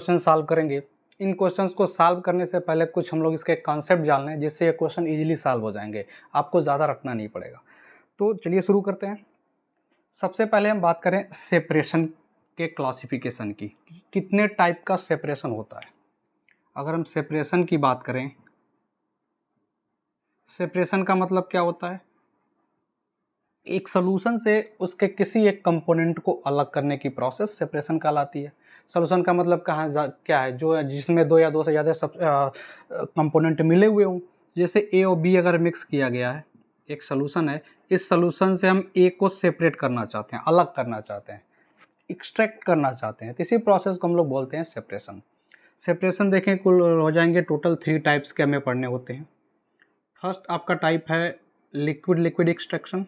Question solve करेंगे। इन questions को solve करने से पहले कुछ हम लोग इसके कॉन्सेप्ट जान लें, जिससे ये क्वेश्चन इजीली सॉल्व हो जाएंगे, आपको ज़्यादा रखना नहीं पड़ेगा। तो चलिए शुरू करते हैं। सबसे पहले हम बात करें सेपरेशन के क्लासिफिकेशन की, कितने टाइप का सेपरेशन होता है। अगर हम सेपरेशन की बात करें, सेपरेशन का मतलब क्या होता है, एक सॉल्यूशन से उसके किसी एक कंपोनेंट को अलग करने की प्रोसेस सेपरेशन कहलाती है। सॉल्यूशन का मतलब क्या है, जो जिसमें दो या दो से ज़्यादा सब कंपोनेंट मिले हुए हों। जैसे ए और बी अगर मिक्स किया गया है, एक सॉल्यूशन है, इस सॉल्यूशन से हम ए को सेपरेट करना चाहते हैं, अलग करना चाहते हैं, एक्सट्रैक्ट करना चाहते हैं, तो इसी प्रोसेस को हम लोग बोलते हैं सेपरेशन। सेपरेशन देखें कुल हो जाएंगे टोटल 3 टाइप्स के हमें पढ़ने होते हैं। फर्स्ट आपका टाइप है लिक्विड लिक्विड एक्सट्रैक्शन,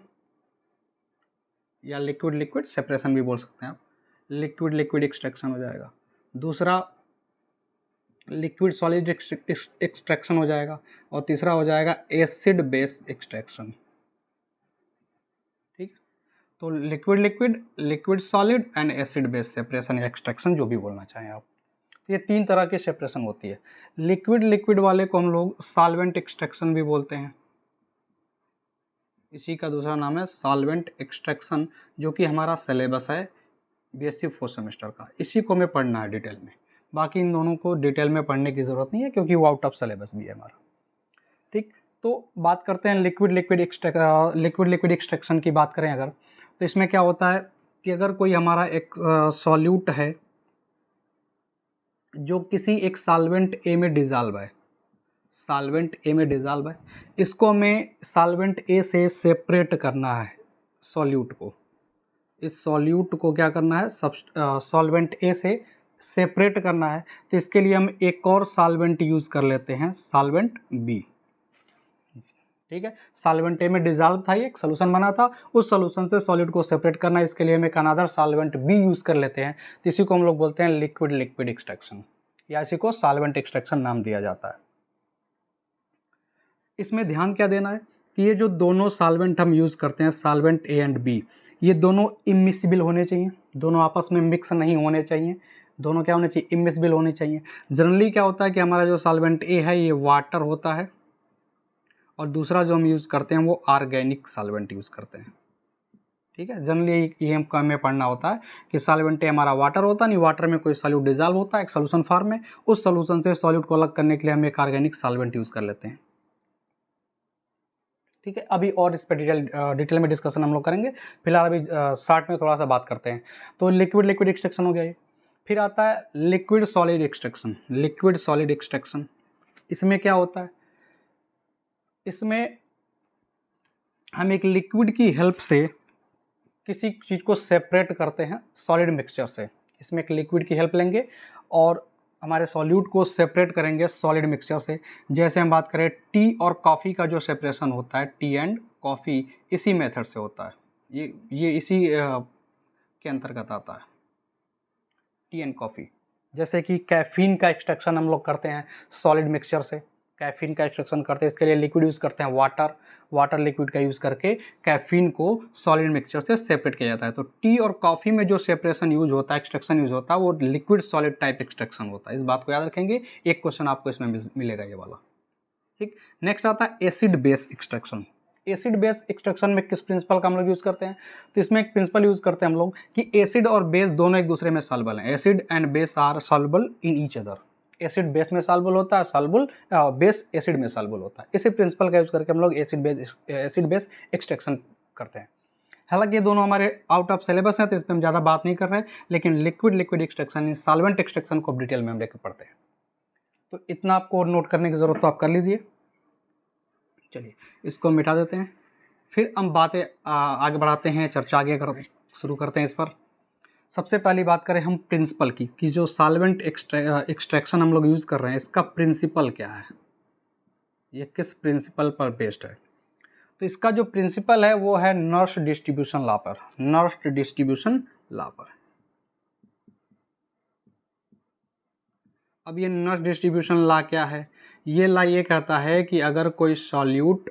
या लिक्विड लिक्विड सेपरेशन भी बोल सकते हैं आप, लिक्विड लिक्विड एक्सट्रैक्शन हो जाएगा। दूसरा लिक्विड सॉलिड एक्सट्रैक्शन हो जाएगा, और तीसरा हो जाएगा एसिड बेस एक्सट्रैक्शन। ठीक, तो liquid liquid, liquid solid and acid base separation या एक्सट्रैक्शन, जो भी बोलना चाहें आप। तो ये 3 तरह की सेपरेशन होती है। लिक्विड लिक्विड वाले को हम लोग सॉल्वेंट एक्सट्रैक्शन भी बोलते हैं, इसी का दूसरा नाम है सॉल्वेंट एक्सट्रैक्शन, जो कि हमारा सिलेबस है बीएससी 4th सेमेस्टर का, इसी को हमें पढ़ना है डिटेल में। बाकी इन दोनों को डिटेल में पढ़ने की ज़रूरत नहीं है, क्योंकि वो आउट ऑफ सिलेबस भी है हमारा। ठीक, तो बात करते हैं लिक्विड लिक्विड एक्सट्रैक्शन की बात करें अगर, तो इसमें क्या होता है कि अगर कोई हमारा एक सॉल्यूट है जो किसी एक सॉल्वेंट ए में डिज़ोल्व है, सॉल्वेंट ए में डिज़ोल्व है, इसको हमें सॉल्वेंट ए से सेपरेट करना है। सॉल्यूट को, इस सॉल्यूट को क्या करना है, सॉल्वेंट ए से सेपरेट करना है, तो इसके लिए हम एक और सॉल्वेंट यूज़ कर लेते हैं, सॉल्वेंट बी। ठीक है, सॉल्वेंट ए में डिज़ोल्व था, एक सोल्यूशन बना था, उस सोल्यूशन से सॉलिड को सेपरेट करना है, इसके लिए हम एक अनदर सॉल्वेंट बी यूज़ कर लेते हैं, तो इसी को हम लोग बोलते हैं लिक्विड लिक्विड एक्सट्रैक्शन, या इसी को सॉल्वेंट एक्सट्रैक्शन नाम दिया जाता है। इसमें ध्यान क्या देना है कि ये जो दोनों सॉल्वेंट हम यूज़ करते हैं, सॉल्वेंट ए एंड बी, ये दोनों इमिसिबल होने चाहिए, दोनों आपस में मिक्स नहीं होने चाहिए, दोनों क्या होने चाहिए, इमिसिबल होने चाहिए। जनरली क्या होता है कि हमारा जो सॉल्वेंट ए है ये वाटर होता है, और दूसरा जो हम यूज़ करते हैं वो ऑर्गेनिक सॉल्वेंट यूज़ करते हैं। ठीक है, जनरली ये हमको हमें पढ़ना होता है कि सॉल्वेंट ए हमारा वाटर होता है, नहीं वाटर में कोई सॉल्यूट डिजॉल्व होता है एक सोल्यूशन फॉर्म में, उस सोल्यूशन से सॉल्यूट को अलग करने के लिए हम एक ऑर्गेनिक सॉल्वेंट यूज़ कर लेते हैं। ठीक है, अभी और इस पर डिटेल में डिस्कशन हम लोग करेंगे, फिलहाल अभी शॉर्ट में थोड़ा सा बात करते हैं। तो लिक्विड लिक्विड एक्सट्रैक्शन हो गया ये। फिर आता है liquid solid extraction. Liquid solid extraction, इसमें क्या होता है, इसमें हम एक लिक्विड की हेल्प से किसी चीज़ को सेपरेट करते हैं सॉलिड मिक्सचर से। इसमें एक लिक्विड की हेल्प लेंगे और हमारे सॉल्यूट को सेपरेट करेंगे सॉलिड मिक्सचर से। जैसे हम बात करें टी और कॉफ़ी का जो सेपरेशन होता है, टी एंड कॉफ़ी, इसी मेथड से होता है। ये इसी के अंतर्गत आता है, टी एंड कॉफ़ी। जैसे कि कैफीन का एक्सट्रैक्शन हम लोग करते हैं सॉलिड मिक्सचर से, कैफीन का एक्सट्रैक्शन करते हैं, इसके लिए लिक्विड यूज़ करते हैं वाटर लिक्विड का यूज़ करके कैफीन को सॉलिड मिक्सचर से सेपरेट किया जाता है। तो टी और कॉफ़ी में जो सेपरेशन यूज होता है, एक्सट्रैक्शन यूज होता है, वो लिक्विड सॉलिड टाइप एक्सट्रैक्शन होता है। इस बात को याद रखेंगे, एक क्वेश्चन आपको इसमें मिलेगा ये वाला। ठीक, नेक्स्ट आता है acid base extraction. Acid base extraction में किस प्रिंसिपल का हम लोग यूज़ करते हैं, तो इसमें एक प्रिंसिपल यूज़ करते हैं हम लोग कि एसिड और बेस दोनों एक दूसरे में सॉल्युबल हैं। Acid and base are soluble in each other. Acid base में सॉल्युबल होता है, सॉल्युबल बेस एसिड में सॉल्युबल होता है। इसी प्रिंसिपल का यूज़ करके हम लोग एसिड बेस एक्सट्रैक्शन करते हैं। हालांकि ये दोनों हमारे आउट ऑफ सिलेबस हैं, तो इस पर हम ज़्यादा बात नहीं कर रहे हैं, लेकिन लिक्विड लिक्विड एक्सट्रैक्शन इन सॉल्वेंट एक्सट्रैक्शन को डिटेल में हम लेकर पढ़ते हैं। तो इतना आपको नोट करने की ज़रूरत तो आप कर लीजिए। चलिए इसको मिटा देते हैं, फिर हम बातें आगे बढ़ाते हैं, चर्चा आगे शुरू करते हैं इस पर। सबसे पहली बात करें हम प्रिंसिपल की, कि जो सॉल्वेंट एक्सट्रैक्शन हम लोग यूज़ कर रहे हैं, इसका प्रिंसिपल क्या है, ये किस प्रिंसिपल पर बेस्ड है। तो इसका जो प्रिंसिपल है वो है नर्स डिस्ट्रीब्यूशन लॉ पर, नर्स डिस्ट्रीब्यूशन लॉ पर। अब ये नर्स डिस्ट्रीब्यूशन लॉ क्या है, ये लॉ ये कहता है कि अगर कोई सॉल्यूट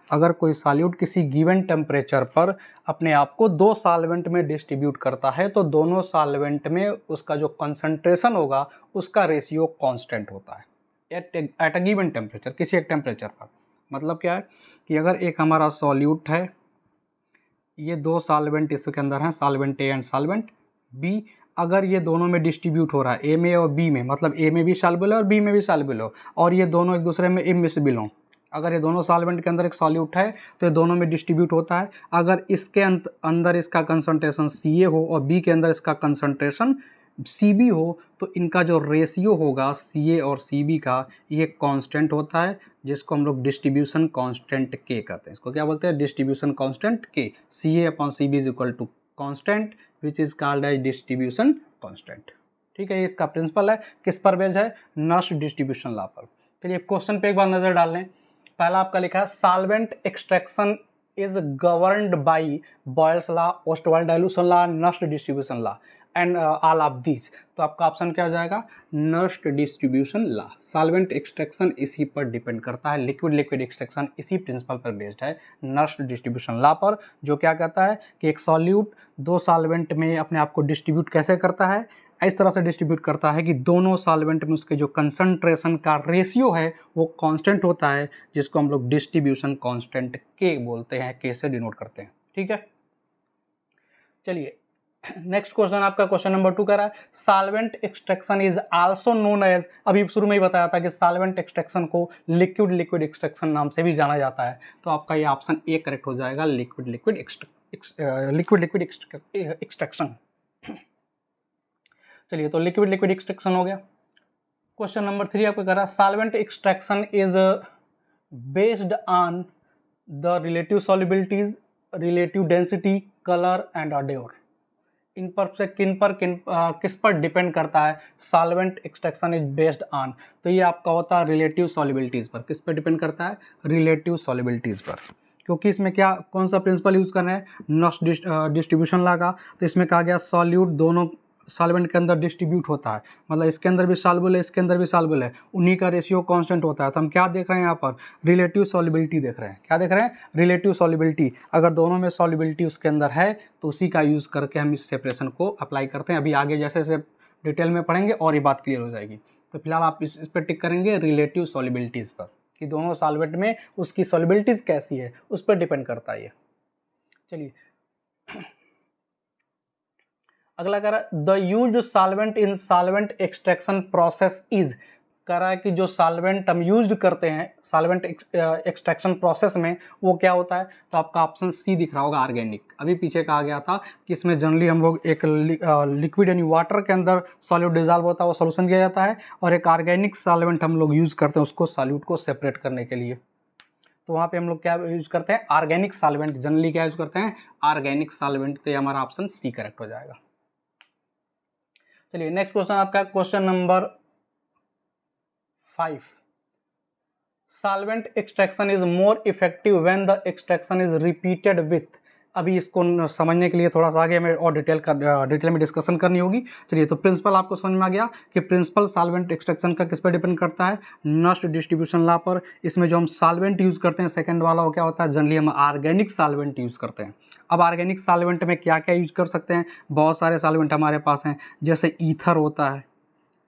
अगर कोई सॉल्यूट किसी गिवन टेम्परेचर पर अपने आप को दो सॉल्वेंट में डिस्ट्रीब्यूट करता है तो दोनों सॉल्वेंट में उसका जो कंसंट्रेशन होगा उसका रेशियो कांस्टेंट होता है एट अ गिवन टेम्परेचर, किसी एक टेम्परेचर पर। मतलब क्या है कि अगर एक हमारा सॉल्यूट है, ये दो सॉल्वेंट इसके अंदर हैं, solvent A and solvent B, अगर ये दोनों में डिस्ट्रीब्यूट हो रहा है, ए में और बी में, मतलब ए में भी सॉल्युबल है और बी में भी सॉल्युबल हो, और ये दोनों एक दूसरे में इमिसिबल हों, अगर ये दोनों सॉल्वेंट के अंदर एक सॉल्यूट है तो ये दोनों में डिस्ट्रीब्यूट होता है। अगर इसके अंदर इसका कंसंट्रेशन सी ए हो और बी के अंदर इसका कंसंट्रेशन सी बी हो तो इनका जो रेशियो होगा सी ए और सी बी का, ये कांस्टेंट होता है, जिसको हम लोग डिस्ट्रीब्यूशन कांस्टेंट के कहते हैं। इसको क्या बोलते हैं? डिस्ट्रीब्यूशन कांस्टेंट के। C A upon C B is equal to constant which is called as distribution constant. ठीक है, ये इसका प्रिंसिपल है। किस पर बेस्ड है? नर्स डिस्ट्रीब्यूशन लॉ पर। चलिए क्वेश्चन पे एक बार नजर डाल लें। पहला आपका लिखा है solvent extraction is governed bye Boyle's law, Ostwald dilution law, nurse distribution law and all of these. तो आपका ऑप्शन क्या हो जाएगा? Nurse distribution law. Solvent extraction इसी पर डिपेंड करता है, लिक्विड लिक्विड एक्सट्रैक्शन इसी प्रिंसिपल पर बेस्ड है, नर्स डिस्ट्रीब्यूशन लॉ पर, जो क्या कहता है कि एक सॉल्यूट दो सॉल्वेंट में अपने आप को डिस्ट्रीब्यूट कैसे करता है? इस तरह से डिस्ट्रीब्यूट करता है कि दोनों सॉल्वेंट में उसके जो कंसंट्रेशन का रेशियो है वो कांस्टेंट होता है, जिसको हम लोग डिस्ट्रीब्यूशन कांस्टेंट के बोलते हैं, के से डिनोट करते हैं। ठीक है, चलिए नेक्स्ट क्वेश्चन आपका क्वेश्चन नंबर 2 कह रहा है solvent extraction is also known as, अभी शुरू में ही बताया था कि सॉल्वेंट एक्सट्रैक्शन को लिक्विड लिक्विड एक्सट्रैक्शन नाम से भी जाना जाता है। तो आपका ये ऑप्शन ए करेक्ट हो जाएगा, लिक्विड लिक्विड एक्सट्रैक्शन। चलिए, तो लिक्विड लिक्विड एक्सट्रैक्शन हो गया। क्वेश्चन नंबर 3 आपको कह रहा है solvent extraction is based on the relative solubilities, relative density, colour and odour. इन पर से किस पर डिपेंड करता है? Solvent extraction is based on, तो ये आपका होता है रिलेटिव सॉल्युबिलिटीज पर। किस पर डिपेंड करता है? रिलेटिव सॉल्युबिलिटीज पर, क्योंकि इसमें क्या कौन सा प्रिंसिपल यूज कर रहे हैं? नॉस डिस्ट्रीब्यूशन लॉ का। तो इसमें कहा गया सॉल्यूट दोनों सॉल्वेंट के अंदर डिस्ट्रीब्यूट होता है, मतलब इसके अंदर भी सॉल्युबल है, इसके अंदर भी सॉल्युबल है, उन्हीं का रेशियो कांस्टेंट होता है। तो हम क्या देख रहे हैं यहाँ पर? रिलेटिव सॉल्युबिलिटी देख रहे हैं। क्या देख रहे हैं? Relative solubility. अगर दोनों में सॉल्युबिलिटी उसके अंदर है तो उसी का यूज़ करके हम इस सेपरेशन को अप्लाई करते हैं। अभी आगे जैसे जैसे डिटेल में पढ़ेंगे और ये बात क्लियर हो जाएगी। तो फिलहाल आप इस पर टिक करेंगे रिलेटिव सॉल्युबिलिटीज़ पर, कि दोनों सॉल्वेंट में उसकी सॉल्युबिलिटीज़ कैसी है, उस पर डिपेंड करता है ये। चलिए अगला कह रहा है the use solvent in solvent extraction process is, कह रहा है कि जो सॉल्वेंट हम यूज करते हैं सॉल्वेंट एक्सट्रैक्शन प्रोसेस में वो क्या होता है? तो आपका ऑप्शन सी दिख रहा होगा, ऑर्गेनिक। अभी पीछे कहा गया था कि इसमें जनरली हम लोग एक लिक्विड यानी वाटर के अंदर सॉल्यूट डिजॉल्व होता है, वो सोल्यूशन दिया जाता है, और एक ऑर्गेनिक सॉल्वेंट हम लोग यूज़ करते हैं उसको सॉल्यूट को सेपरेट करने के लिए। तो वहाँ पे हम लोग क्या यूज़ करते हैं? Organic solvent. जनरली क्या यूज़ करते हैं? Organic solvent. तो ये हमारा ऑप्शन सी करेक्ट हो जाएगा। चलिए नेक्स्ट क्वेश्चन आपका question number 5। Solvent extraction is more effective when the extraction is repeated with. अभी इसको समझने के लिए थोड़ा सा आगे हमें और डिटेल में डिस्कशन करनी होगी। चलिए, तो प्रिंसिपल आपको समझ में आ गया कि प्रिंसिपल सॉल्वेंट एक्सट्रैक्शन का किस पर डिपेंड करता है? नर्स डिस्ट्रीब्यूशन लॉ पर। इसमें जो हम सॉल्वेंट यूज़ करते हैं सेकंड वाला वो क्या होता है? जनरली हम ऑर्गेनिक सॉल्वेंट यूज़ करते हैं। अब ऑर्गेनिक सॉल्वेंट में क्या क्या यूज़ कर सकते हैं? बहुत सारे सॉल्वेंट हमारे पास हैं, जैसे ईथर होता है।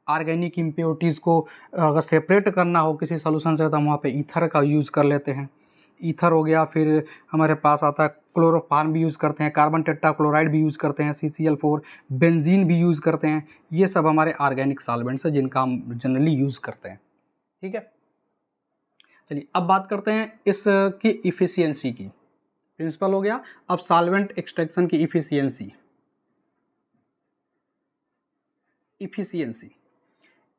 ऑर्गेनिक इम्प्योरिटीज़ को अगर सेपरेट करना हो किसी सोल्यूशन से तो हम वहाँ पे ईथर का यूज़ कर लेते हैं। ईथर हो गया, फिर हमारे पास आता है क्लोरोफॉर्म भी यूज़ करते हैं, कार्बन टेट्राक्लोराइड भी यूज़ करते हैं, CCl4, बेंजीन भी यूज़ करते हैं। ये सब हमारे ऑर्गेनिक सॉल्वेंट्स हैं जिनका हम जनरली यूज़ करते हैं। ठीक है, चलिए अब बात करते हैं इसकी इफ़िशियंसी की। प्रिंसिपल हो गया, अब सॉल्वेंट एक्सट्रैक्शन की इफ़िशियंसी।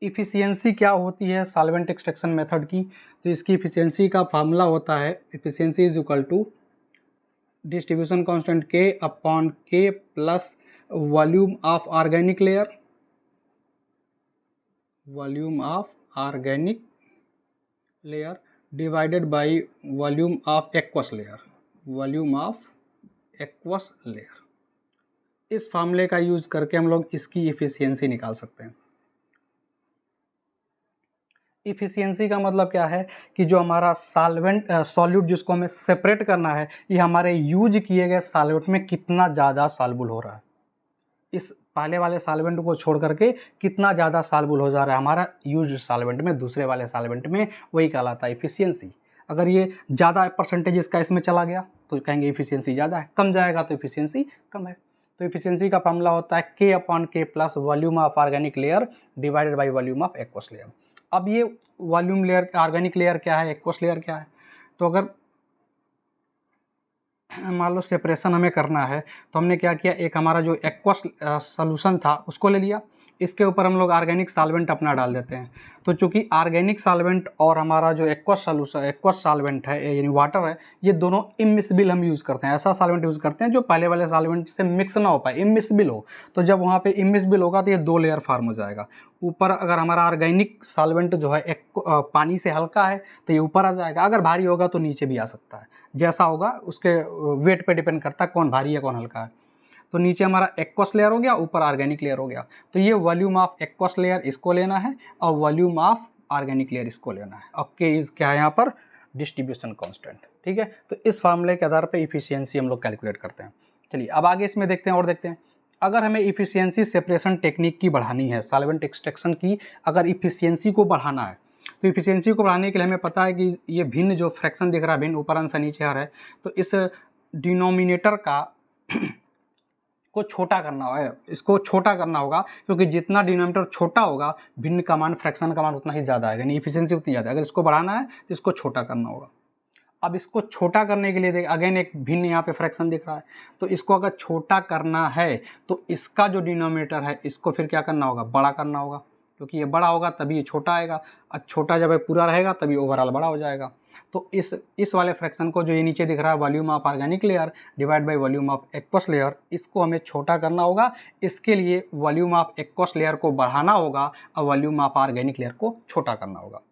इफ़िशियंसी क्या होती है सॉल्वेंट एक्सट्रैक्शन मेथड की? तो इसकी इफ़िशियंसी का फार्मूला होता है efficiency is equal to distribution constant K upon K plus volume of organic layer, divided by volume of aqueous layer. इस फार्मूले का यूज़ करके हम लोग इसकी इफ़िशियंसी निकाल सकते हैं। इफ़िशियंसी का मतलब क्या है कि जो हमारा सॉल्वेंट सॉल्यूट जिसको हमें सेपरेट करना है, ये हमारे यूज किए गए सॉल्वेंट में कितना ज़्यादा सॉल्युबल हो रहा है, इस पहले वाले सॉल्वेंट को छोड़ करके कितना ज़्यादा सॉल्युबल हो जा रहा है हमारा यूज सॉल्वेंट में दूसरे वाले सॉल्वेंट में, वही कहलाता है इफ़िशियंसी। अगर ये ज़्यादा परसेंटेज इसका इसमें चला गया तो कहेंगे इफ़िशियंसी ज़्यादा है, कम जाएगा तो इफ़िशियंसी कम है। तो इफ़िशियंसी का फॉर्मूला होता है K/K plus volume of organic layer divided by volume of aqueous layer. अब ये वॉल्यूम लेयर ऑर्गेनिक लेयर क्या है, एक्वस लेयर क्या है, तो अगर मान लो सेपरेशन हमें करना है तो हमने क्या किया, एक हमारा जो एक्वस सॉल्यूशन था उसको ले लिया, इसके ऊपर हम लोग ऑर्गेनिक सॉल्वेंट अपना डाल देते हैं। तो चूंकि ऑर्गेनिक सॉल्वेंट और हमारा जो एक्वस सॉल्वेंट है यानी वाटर है, ये दोनों इमिसिबल हम यूज़ करते हैं, ऐसा सॉल्वेंट यूज़ करते हैं जो पहले वाले सॉल्वेंट से मिक्स ना हो पाए, इमिसिबल हो। तो जब वहाँ पे इमिसिबल होगा तो ये दो लेयर फॉर्म हो जाएगा। ऊपर अगर हमारा ऑर्गेनिक सॉल्वेंट जो है पानी से हल्का है तो ये ऊपर आ जाएगा, अगर भारी होगा तो नीचे भी आ सकता है, जैसा होगा उसके वेट पे डिपेंड करता है कौन भारी है कौन हल्का है। तो नीचे हमारा एक्वस लेयर हो गया, ऊपर ऑर्गेनिक लेयर हो गया। तो ये वॉल्यूम ऑफ एक्वस लेयर इसको लेना है और वॉल्यूम ऑफ ऑर्गेनिक लेयर इसको लेना है। अब के इज क्या है यहाँ पर, डिस्ट्रीब्यूशन कांस्टेंट, ठीक है। तो इस फार्मूले के आधार पर इफिशियंसी हम लोग कैलकुलेट करते हैं। चलिए अब आगे इसमें देखते हैं और देखते हैं, अगर हमें इफिशियंसी सेपरेशन टेक्निक की बढ़ानी है, सॉल्वेंट एक्सट्रैक्शन की अगर इफिशियंसी को बढ़ाना है, तो इफिशियंसी को बढ़ाने के लिए हमें पता है कि ये भिन्न जो फ्रैक्शन दिख रहा है, भिन्न ऊपर अंश नीचे हर है, तो इस डिनोमिनेटर का को छोटा करना है, इसको छोटा करना होगा, क्योंकि जितना डिनोमिनेटर छोटा होगा भिन्न का मान, फ्रैक्शन का मान उतना ही ज़्यादा आएगा, यानी इफिशियंसी उतनी ज़्यादा है। अगर इसको बढ़ाना है तो इसको छोटा करना होगा। अब इसको छोटा करने के लिए देख अगेन एक भिन्न यहाँ पे फ्रैक्शन दिख रहा है, तो इसको अगर छोटा करना है तो इसका जो डिनोमिनेटर है इसको फिर क्या करना होगा, बड़ा करना होगा, क्योंकि ये बड़ा होगा तभी ये छोटा आएगा, और छोटा जब ये पूरा रहेगा तभी ओवरऑल बड़ा हो जाएगा। तो इस वाले फ्रैक्शन को जो ये नीचे दिख रहा है volume of organic layer divide by volume of aqueous layer, इसको हमें छोटा करना होगा। इसके लिए वॉल्यूम ऑफ एक्वस लेयर को बढ़ाना होगा और वॉल्यूम ऑफ ऑर्गेनिक लेयर को छोटा करना होगा।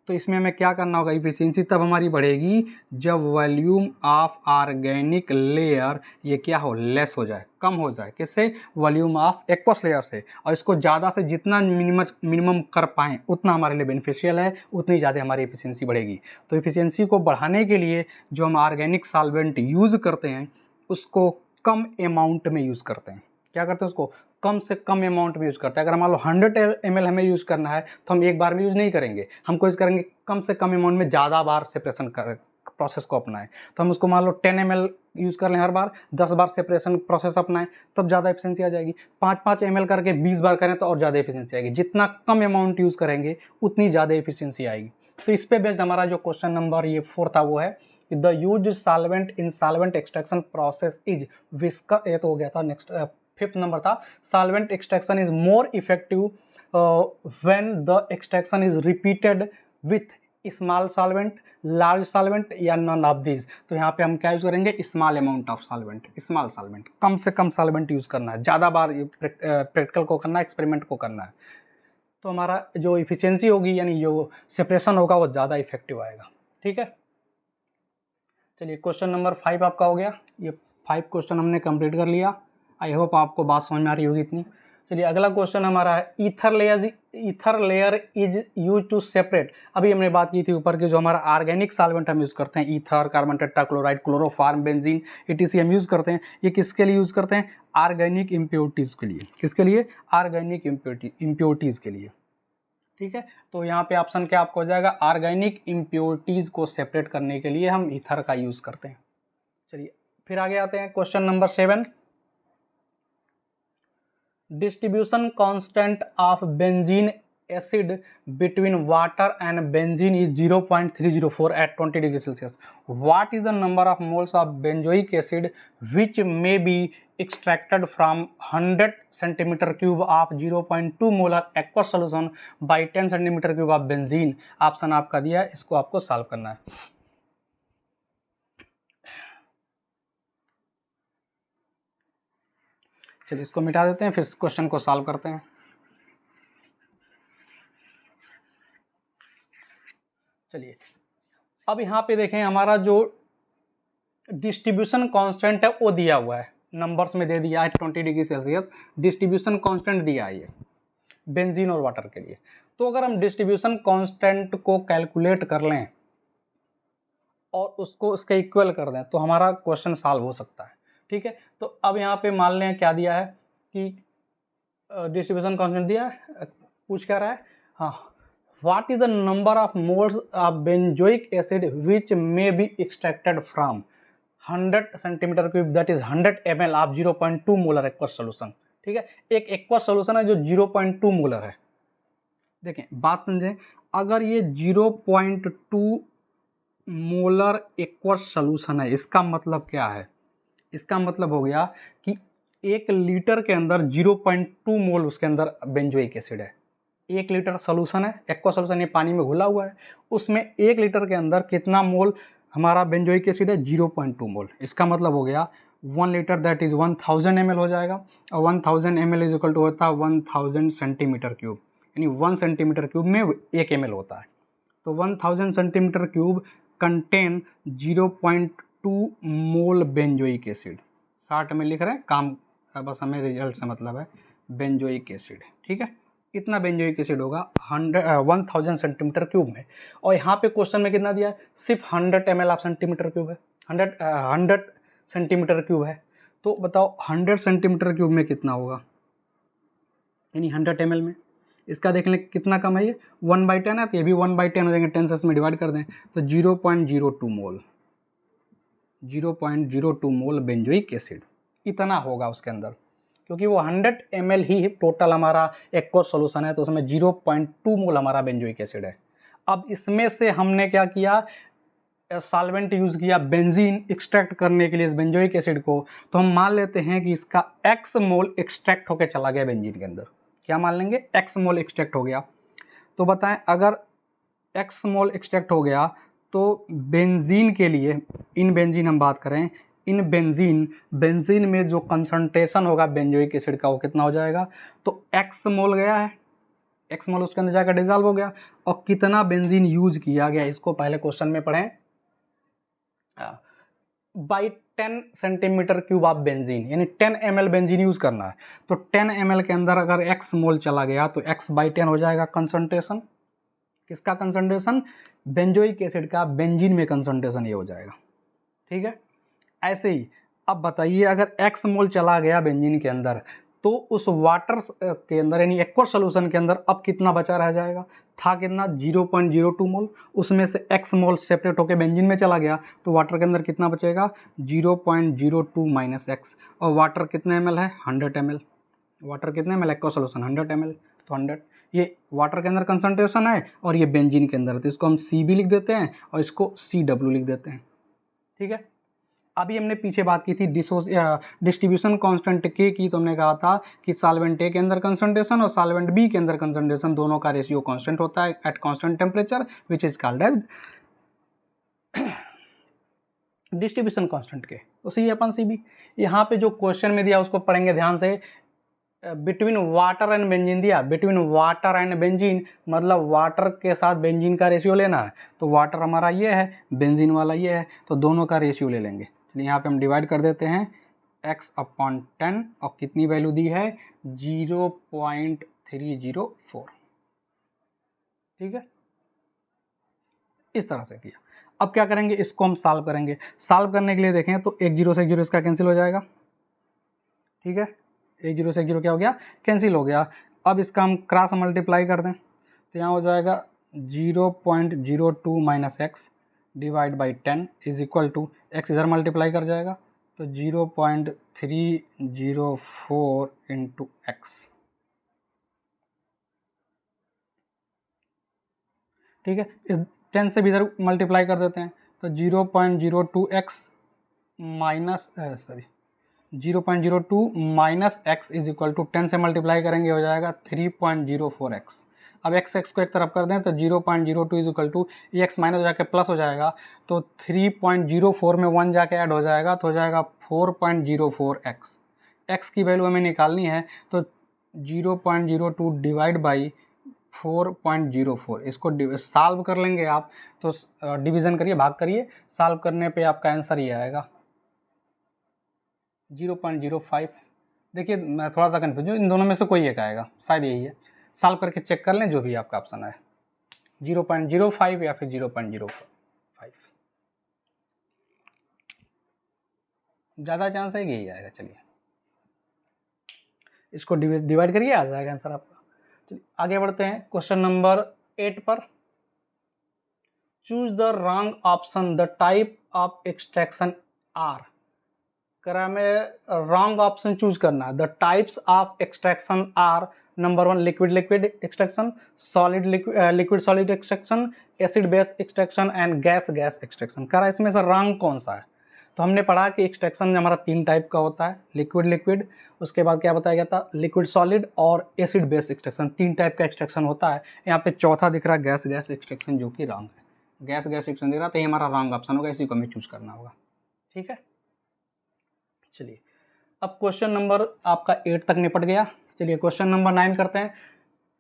तो इसमें हमें क्या करना होगा, इफिशियंसी तब हमारी बढ़ेगी जब वॉल्यूम ऑफ ऑर्गेनिक लेयर ये क्या हो, लेस हो जाए, कम हो जाए, किससे, वॉल्यूम ऑफ एक्वस लेयर से। और इसको ज़्यादा से जितना मिनिमम कर पाएँ उतना हमारे लिए बेनिफिशियल है, उतनी ज़्यादा हमारी इफिशियंसी बढ़ेगी। तो इफिशियंसी को बढ़ाने के लिए जो हम ऑर्गेनिक सॉल्वेंट यूज़ करते हैं उसको कम अमाउंट में यूज़ करते हैं। क्या करते हैं, उसको कम से कम अमाउंट में यूज़ करते हैं। अगर मान लो 100 ml हमें यूज़ करना है तो हम एक बार में यूज़ नहीं करेंगे, हम कोशिश करेंगे कम से कम अमाउंट में ज़्यादा बार सेपरेशन कर प्रोसेस को अपनाएं। तो हम उसको मान लो 10 ml यूज़ कर लें हर बार, 10 बार सेपरेशन प्रोसेस अपनाएं, तब ज़्यादा एफिशिएंसी आ जाएगी। 5-5 ml करके 20 बार करें तो और ज़्यादा एफिशिएंसी आएगी। जितना कम अमाउंट यूज़ करेंगे उतनी ज़्यादा एफिशिएंसी आएगी। तो इस पे बेस्ड हमारा जो क्वेश्चन नंबर ये 4 था वो है the used solvent in solvent extraction process is viscous, ये तो हो गया था। नेक्स्ट 5th नंबर था solvent extraction is more effective when the extraction is repeated with small solvent, large solvent या नन ऑफ दिस। तो यहाँ पे हम क्या यूज़ करेंगे, small amount of solvent, small solvent, कम से कम सॉल्वेंट यूज़ करना है, ज़्यादा बार प्रैक्टिकल को करना है, एक्सपेरिमेंट को करना है। तो हमारा जो इफिशियंसी होगी यानी जो सेपरेशन होगा वो ज़्यादा इफेक्टिव आएगा, ठीक है। चलिए क्वेश्चन नंबर 5 आपका हो गया। ये 5 क्वेश्चन हमने कंप्लीट कर लिया। आई होप आपको बात समझ में आ रही होगी इतनी। चलिए अगला क्वेश्चन हमारा है ether layer is use to separate. अभी हमने बात की थी ऊपर की जो हमारा ऑर्गेनिक सॉल्वेंट हम यूज़ करते हैं, ether, carbon tetrachloride, chloroform, benzene, ETC हम यूज़ करते हैं। ये किसके लिए यूज़ करते हैं, ऑर्गेनिक इम्प्योरिटीज़ के लिए। किसके लिए, ऑर्गेनिक इम्प्योरिटीज़ के लिए, ठीक है। तो यहाँ पे ऑप्शन क्या आपको हो जाएगा, ऑर्गेनिक इम्प्योरिटीज़ को सेपरेट करने के लिए हम ईथर का यूज़ करते हैं। चलिए फिर आगे आते हैं question number 7। Distribution constant of benzene acid between water and benzene is 0.304 at 20 degree Celsius. What is the number of moles of benzoic acid which may be extracted from 100 centimeter cube of 0.2 molar aqueous solution by 10 centimeter cube of benzene? Option आपका दिया है, इसको आपको solve करना है। चलिए इसको मिटा देते हैं, फिर क्वेश्चन को सॉल्व करते हैं। चलिए अब यहाँ पे देखें हमारा जो डिस्ट्रीब्यूशन कांस्टेंट है वो दिया हुआ है, नंबर्स में दे दिया है 20 डिग्री सेल्सियस डिस्ट्रीब्यूशन कांस्टेंट दिया है ये बेंजीन और वाटर के लिए। तो अगर हम डिस्ट्रीब्यूशन कांस्टेंट को कैलकुलेट कर लें और उसको उसके इक्वल कर दें तो हमारा क्वेश्चन सॉल्व हो सकता है। ठीक है, तो अब यहाँ पे मान लें क्या दिया है कि डिस्ट्रीब्यूशन कांस्टेंट दिया है, पूछ क्या रहा है, हाँ, what is the number of moles of benzoic acid which may be extracted from 100 centimetre cube that is 100 ml of 0.2 molar aqueous solution. ठीक है, एक एक्वस सोल्यूशन है जो 0.2 मोलर है। देखें, बात समझें, अगर ये 0.2 मोलर एक्वस सोल्यूशन है, इसका मतलब क्या है, इसका मतलब हो गया कि 1 लीटर के अंदर 0.2 मोल उसके अंदर बेंजोइक एसिड है। 1 लीटर सोल्यूशन है, एक्वा सोल्यूशन, ये पानी में घुला हुआ है, उसमें 1 लीटर के अंदर कितना मोल हमारा बेंजोइक एसिड है, 0.2 मोल। इसका मतलब हो गया 1 लीटर दैट इज 1000 ml हो जाएगा, और 1000 ml इज इक्वल टू होता है 1000 सेंटीमीटर क्यूब, यानी 1 सेंटीमीटर क्यूब में 1 ml होता है। तो 1000 सेंटीमीटर क्यूब कंटेन 0.2 मोल बेंजोइक एसिड। शार्ट में लिख रहे हैं, काम बस हमें रिजल्ट से मतलब है, बेंजोइक एसिड। ठीक है, कितना बेंजोइक एसिड होगा 1000 सेंटीमीटर क्यूब में, और यहाँ पे क्वेश्चन में कितना दिया है, सिर्फ 100 ml ऑफ सेंटीमीटर क्यूब है, 100 सेंटीमीटर क्यूब है। तो बताओ 100 सेंटीमीटर क्यूब में कितना होगा, यानी 100 ml में, इसका देख लें कितना कम है, ये 1/10 है, तो ये भी 1/10 हो जाएंगे, 10 से इसमें डिवाइड कर दें तो 0.02 मोल, 0.02 मोल बेंजोइक एसिड इतना होगा उसके अंदर, क्योंकि वो 100 ml ही टोटल हमारा एक्वस सॉल्यूशन है, तो उसमें 0.2 मोल हमारा बेंजोइक एसिड है। अब इसमें से हमने क्या किया, सॉल्वेंट यूज किया बेंजीन एक्सट्रैक्ट करने के लिए इस बेंजोइक एसिड को, तो हम मान लेते हैं कि इसका x मोल एक्सट्रैक्ट होकर चला गया बेंजीन के अंदर। क्या मान लेंगे, x मोल एक्सट्रैक्ट हो गया। तो बताएं, अगर x मोल एक्सट्रैक्ट हो गया तो बेंजीन के लिए, इन बेंजीन हम बात करें, इन बेंजीन में जो कंसंट्रेशन होगा बेंजोइक एसिड का वो कितना हो जाएगा, तो x मोल गया है, x मोल उसके अंदर जाकर डिजॉल्व हो गया, और कितना बेंजीन यूज किया गया इसको पहले क्वेश्चन में पढ़ें, by 10 centimetre cube of benzene, यानी 10 ml बेंजीन यूज करना है, तो 10 ml के अंदर अगर x मोल चला गया तो x/10 हो जाएगा कंसंट्रेशन, किसका कंसंट्रेशन, बेंजोइक एसिड का बेंजीन में कंसंट्रेशन ये हो जाएगा। ठीक है, ऐसे ही अब बताइए, अगर x मोल चला गया बेंजीन के अंदर तो उस वाटर के अंदर यानी एक्वस सॉल्यूशन के अंदर अब कितना बचा रह जाएगा, था कितना 0.02 मोल, उसमें से x मोल सेपरेट होकर बेंजीन में चला गया, तो वाटर के अंदर कितना बचेगा 0.02 माइनस x, और वाटर कितने ml है 100 ml, वाटर कितने ml, एक्वस सॉल्यूशन 100 ml, तो 100 ये वाटर के अंदर कंसंट्रेशन है और ये बेंजीन के अंदर, तो इसको हम C भी लिख देते हैं और इसको CW लिख देते हैं। ठीक है, अभी हमने पीछे बात की थी डिस्ट्रीब्यूशन कांस्टेंट के की, तो हमने कहा था कि सॉल्वेंट ए के अंदर कंसंट्रेशन और सॉल्वेंट बी के अंदर कंसंट्रेशन दोनों का रेशियो कांस्टेंट होता है at constant temperature which is called as distribution constant K. तो सी अपन सी बी, यहाँ पे जो क्वेश्चन में दिया उसको पढ़ेंगे ध्यान से, बिटवीन वाटर एंड बेंजीन दिया, बिटवीन वाटर एंड बेंजीन मतलब वाटर के साथ बेंजीन का रेशियो लेना है, तो वाटर हमारा ये है, बेंजीन वाला ये है, तो दोनों का रेशियो ले लेंगे। यहाँ पे हम डिवाइड कर देते हैं x/10 और कितनी वैल्यू दी है 0.304। ठीक है, इस तरह से किया। अब क्या करेंगे, इसको हम सॉल्व करेंगे। सॉल्व करने के लिए देखें तो 1 0 से 1 0 इसका कैंसिल हो जाएगा। ठीक है, 1 0 से 1 0 क्या हो गया, कैंसिल हो गया। अब इसका हम क्रॉस मल्टीप्लाई कर दें तो यहाँ हो जाएगा 0.02 minus X divide by 10 is equal to, X इधर मल्टीप्लाई कर जाएगा तो 0.304 इंटू एक्स। ठीक है, इस 10 से भी इधर मल्टीप्लाई कर देते हैं तो 0.02 X minus 0.02 minus X is equal to 10 से मल्टीप्लाई करेंगे हो जाएगा 3.04 एक्स। अब एक्स को एक तरफ कर दें तो 0.02 इज इक्वल टू ये एक्स माइनस हो जाके प्लस हो जाएगा, तो 3.04 में 1 जाके ऐड हो जाएगा तो हो जाएगा 4.04 एक्स। एक्स की वैल्यू हमें निकालनी है तो 0.02 डिवाइड बाई 4.04, इसको सॉल्व कर लेंगे आप, तो डिवीज़न करिए, भाग करिए, सॉल्व करने पे आपका आंसर ये आएगा 0.05। देखिए मैं थोड़ा सा कन्फ्यूज हूँ, इन दोनों में से कोई एक आएगा, शायद यही है। सॉल्व करके चेक कर लें, जो भी आपका ऑप्शन है 0.05 या फिर 0.05, ज़्यादा चांस है कि यही आएगा। चलिए इसको डिवाइड करिए, आ जाएगा आंसर आपका। चलिए आगे बढ़ते हैं क्वेश्चन नंबर 8 पर। Choose the wrong option, the type of extraction are. करा हमें रॉन्ग ऑप्शन चूज करना है। The types of extraction are, number 1 liquid liquid extraction, solid liquid solid extraction, acid base extraction and gas gas extraction. करा इसमें से wrong कौन सा है? तो हमने पढ़ा कि एक्सट्रैक्शन हमारा 3 टाइप का होता है, लिक्विड लिक्विड, उसके बाद क्या बताया गया था, लिक्विड सॉलिड और एसिड बेस एक्सट्रैक्शन। 3 टाइप का एक्सट्रैक्शन होता है। यहाँ पे चौथा दिख रहा है गैस गैस एक्सट्रैक्शन, जो कि रॉन्ग है। गैस गैस एक्सट्रैक्शन दिख रहा है, तो ये हमारा रॉन्ग ऑप्शन होगा, इसी को हमें चूज करना होगा। ठीक है, चलिए अब क्वेश्चन नंबर आपका 8 तक निपट गया। चलिए क्वेश्चन नंबर 9 करते हैं।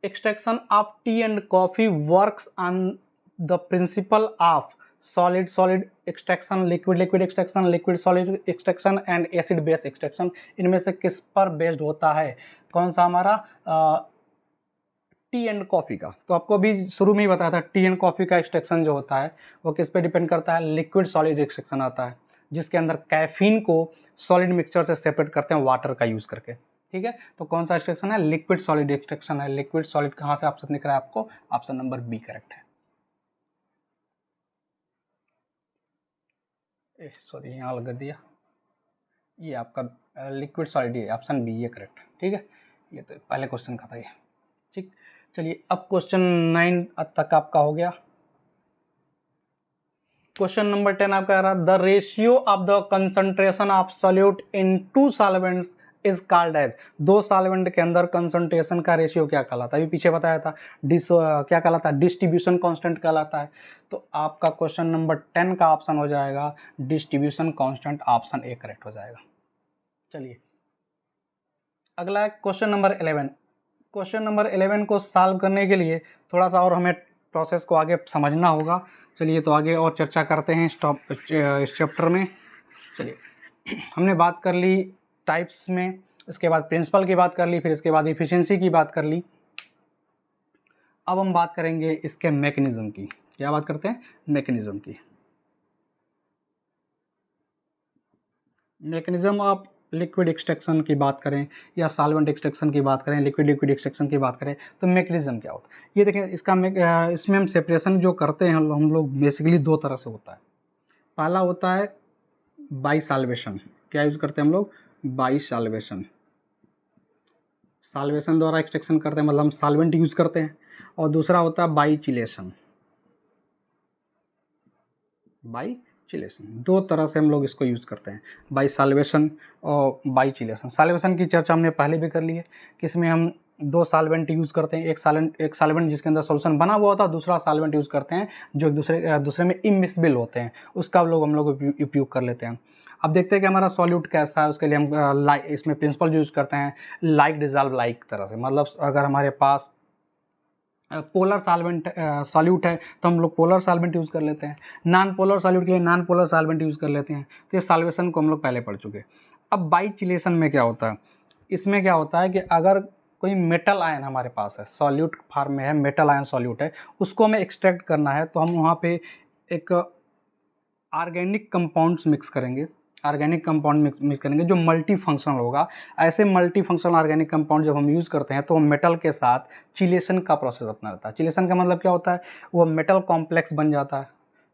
Extraction of T and coffee works on the principle of solid solid extraction, liquid liquid extraction, liquid solid extraction and acid base extraction. इनमें से किस पर बेस्ड होता है? कौन सा हमारा टी एंड कॉफ़ी का। तो आपको अभी शुरू में ही बताया था, टी एंड कॉफ़ी का एक्सट्रैक्शन जो होता है वो किस पे डिपेंड करता है? लिक्विड सॉलिड एक्सट्रैक्शन आता है, जिसके अंदर कैफीन को सॉलिड मिक्सचर से सेपरेट करते हैं वाटर का यूज़ करके। ठीक है, तो कौन सा एक्सट्रैक्शन है? लिक्विड सॉलिड एक्सट्रैक्शन है। लिक्विड सॉलिड कहाँ से ऑप्शन दिख रहा है आपको? ऑप्शन नंबर बी करेक्ट है। सॉरी यहाँ लगा दिया, ये आपका लिक्विड सॉलिड है, ऑप्शन बी ये करेक्ट। ठीक है, ये तो पहले क्वेश्चन का था ये। ठीक, चलिए अब क्वेश्चन 9 तक आपका हो गया। क्वेश्चन नंबर 10 आपका आ रहा, the ratio of the concentration of solute in 2 solvents is called as. 2 solvent के अंदर कंसंट्रेशन का रेशियो क्या कहलाता है? अभी पीछे बताया था, क्या कहलाता है? डिस्ट्रीब्यूशन कांस्टेंट कहलाता है। तो आपका क्वेश्चन नंबर 10 का ऑप्शन हो जाएगा distribution constant, option A correct हो जाएगा। चलिए अगला है क्वेश्चन नंबर 11। क्वेश्चन नंबर 11 को सॉल्व करने के लिए थोड़ा सा और हमें प्रोसेस को आगे समझना होगा। चलिए तो आगे और चर्चा करते हैं इस चैप्टर में। चलिए हमने बात कर ली टाइप्स में, इसके बाद प्रिंसिपल की बात कर ली, फिर इसके बाद इफिशिएंसी की बात कर ली। अब हम बात करेंगे इसके मैकेनिज्म की। क्या बात करते हैं? मैकेनिज्म की। मैकेनिज्म ऑफ लिक्विड एक्सट्रैक्शन की बात करें या सॉल्वेंट एक्सट्रैक्शन की बात करें, लिक्विड लिक्विड एक्सट्रैक्शन की बात करें, तो मैकेनिज्म क्या होता है? ये देखें, इसमें हम सेपरेशन जो करते हैं हम लोग बेसिकली 2 तरह से होता है। पहला होता है बाई सॉल्वेशन। क्या यूज़ करते हैं हम लोग? By solvation. सॉल्वेशन द्वारा एक्सट्रैक्शन करते हैं, मतलब हम सॉल्वेंट यूज़ करते हैं। और दूसरा होता है बाई चिलेशन। बाई चिलेशन, 2 तरह से हम लोग इसको यूज़ करते हैं, बाई सॉल्वेशन और बाई चिलेशन। सॉल्वेशन की चर्चा हमने पहले भी कर ली है कि इसमें हम 2 सॉल्वेंट यूज़ करते हैं, एक सॉल्वेंट जिसके अंदर सॉल्यूशन बना हुआ होता है, दूसरा सॉल्वेंट यूज़ करते हैं जो दूसरे में इमिसिबल होते हैं, उसका हम लोग उपयोग कर लेते हैं। अब देखते हैं कि हमारा सॉल्यूट कैसा है। उसके लिए हम इसमें प्रिंसिपल यूज़ करते हैं लाइक डिजॉल्व लाइक तरह से। मतलब अगर हमारे पास पोलर सॉल्वेंट सॉल्यूट है तो हम लोग पोलर सॉल्वेंट यूज़ कर लेते हैं, नॉन पोलर सॉल्यूट के लिए नॉन पोलर सॉल्वेंट यूज़ कर लेते हैं। तो ये सॉल्वेशन को हम लोग पहले पढ़ चुके। अब बाई चिलेशन में क्या होता है? इसमें क्या होता है कि अगर कोई मेटल आयन हमारे पास है, सॉल्यूट फॉर्म में है, मेटल आयन सॉल्यूट है, उसको हमें एक्सट्रैक्ट करना है, तो हम वहाँ पे एक ऑर्गेनिक कंपाउंड्स मिक्स करेंगे, ऑर्गेनिक कंपाउंड मिक्स करेंगे जो मल्टी फंक्शनल होगा। ऐसे मल्टी फंक्शनल ऑर्गेनिक कंपाउंड जब हम यूज़ करते हैं तो मेटल के साथ चिलेशन का प्रोसेस अपना रहता है। चिलेशन का मतलब क्या होता है? वो मेटल कॉम्प्लेक्स बन जाता है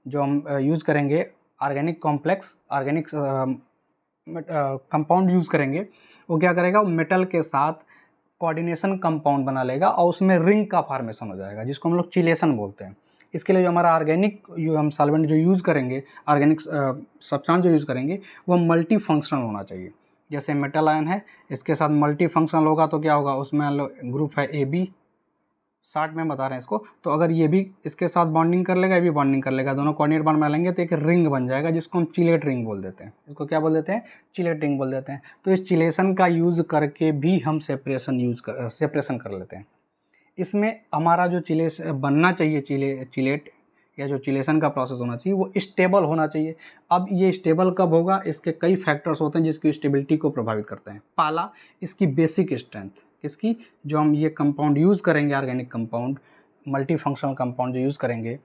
जो हम यूज़ करेंगे, organic complex, organic compound use करेंगे। वो क्या करेगा? वो मेटल के साथ कोऑर्डिनेशन कंपाउंड बना लेगा और उसमें रिंग का फॉर्मेशन हो जाएगा, जिसको हम लोग चिलेशन बोलते हैं। इसके लिए जो हमारा ऑर्गेनिक हम सॉल्वेंट जो यूज़ करेंगे, ऑर्गेनिक सब्सटेंस जो यूज़ करेंगे, वो मल्टी फंक्शनल होना चाहिए। जैसे मेटल आयन है, इसके साथ मल्टी फंक्शनल होगा तो क्या होगा? उसमें ग्रुप है AB, शॉर्ट में बता रहे हैं इसको। तो अगर ये भी इसके साथ बॉन्डिंग कर लेगा, ये भी बॉन्डिंग कर लेगा, दोनों कोऑर्डिनेट बॉन्ड बना लेंगे तो एक रिंग बन जाएगा, जिसको हम चिलेट रिंग बोल देते हैं। इसको क्या बोल देते हैं? चिलेट रिंग बोल देते हैं। तो इस चिलेशन का यूज़ करके भी हम सेपरेशन कर लेते हैं। इसमें हमारा जो बनना चाहिए चिलेट या जो चिलेशन का प्रोसेस होना चाहिए वो स्टेबल होना चाहिए। अब ये स्टेबल कब होगा? इसके कई फैक्टर्स होते हैं जिसकी स्टेबिलिटी को प्रभावित करते हैं। पहला, इसकी बेसिक स्ट्रेंथ। किसकी, जो हम ये कंपाउंड यूज़ करेंगे organic compound, multi functional compound जो यूज़ करेंगे,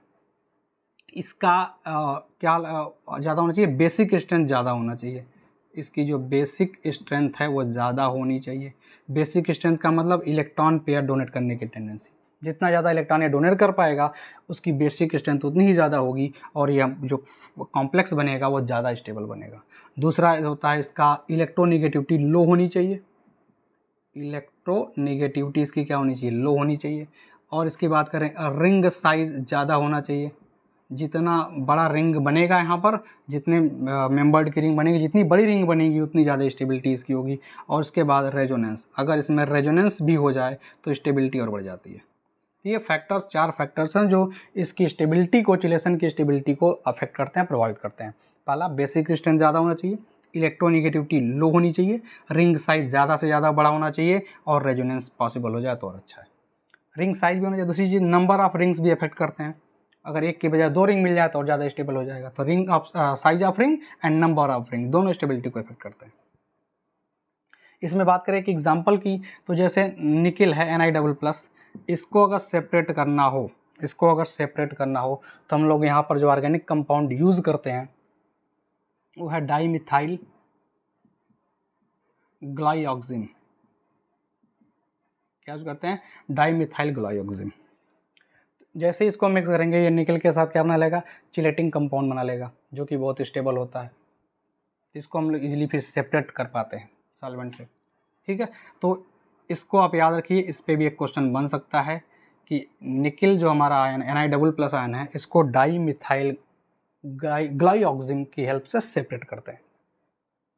इसका क्या ज़्यादा होना चाहिए, बेसिक स्ट्रेंथ ज़्यादा होना चाहिए। इसकी जो बेसिक स्ट्रेंथ है वो ज़्यादा होनी चाहिए। बेसिक स्ट्रेंथ का मतलब इलेक्ट्रॉन पेयर डोनेट करने की टेंडेंसी, जितना ज़्यादा इलेक्ट्रॉन ये डोनेट कर पाएगा उसकी बेसिक स्ट्रेंथ उतनी ही ज़्यादा होगी और यह जो कॉम्प्लेक्स बनेगा वो ज़्यादा स्टेबल बनेगा। दूसरा होता है इसका इलेक्ट्रोनेगेटिविटी लो होनी चाहिए, इलेक्ट्रोनेगेटिविटी इसकी क्या होनी चाहिए, लो होनी चाहिए। और इसकी बात करें रिंग साइज़ ज़्यादा होना चाहिए, जितना बड़ा रिंग बनेगा यहाँ पर, जितने मेंबर्ड की रिंग बनेगी, जितनी बड़ी रिंग बनेगी उतनी ज़्यादा स्टेबिलिटी इसकी होगी। और उसके बाद रेजोनेंस, अगर इसमें रेजोनेंस भी हो जाए तो स्टेबिलिटी और बढ़ जाती है। ये फैक्टर्स, 4 फैक्टर्स हैं जो इसकी स्टेबिलिटी को, ऑसिलेशन की स्टेबिलिटी को अफेक्ट करते हैं, प्रभावित करते हैं। पहला, बेसिक स्ट्रेंथ ज़्यादा होना चाहिए, इलेक्ट्रोनेगेटिविटी लो होनी चाहिए, रिंग साइज ज़्यादा से ज़्यादा बड़ा होना चाहिए और रेजोनेंस पॉसिबल हो जाए तो और अच्छा है। रिंग साइज भी होना चाहिए। दूसरी चीज़, नंबर ऑफ रिंग्स भी अफेक्ट करते हैं। अगर एक की बजाय 2 रिंग मिल जाए तो और ज़्यादा स्टेबल हो जाएगा। तो ring of size of ring and number of ring दोनों स्टेबिलिटी को अफेक्ट करते हैं। इसमें बात करें कि एग्जांपल की, तो जैसे निकिल है Ni++, इसको अगर सेपरेट करना हो, तो हम लोग यहाँ पर जो ऑर्गेनिक कंपाउंड यूज़ करते हैं वो है डाईमिथाइल ग्लाइऑक्सिम। क्या यूज़ करते हैं, डाईमिथाइल ग्लाइऑक्सिम। जैसे इसको मिक्स करेंगे ये निकल के साथ क्या बना लेगा, चिलेटिंग कंपाउंड बना लेगा जो कि बहुत स्टेबल होता है। इसको हम लोग इजीली फिर सेपरेट कर पाते हैं सॉल्वेंट से। ठीक है, तो इसको आप याद रखिए। इस पे भी एक क्वेश्चन बन सकता है कि निकिल जो हमारा आयन Na++ आयन है, इसको डाईमिथाइल ग्लाइऑक्सिम की हेल्प से सेपरेट करते हैं।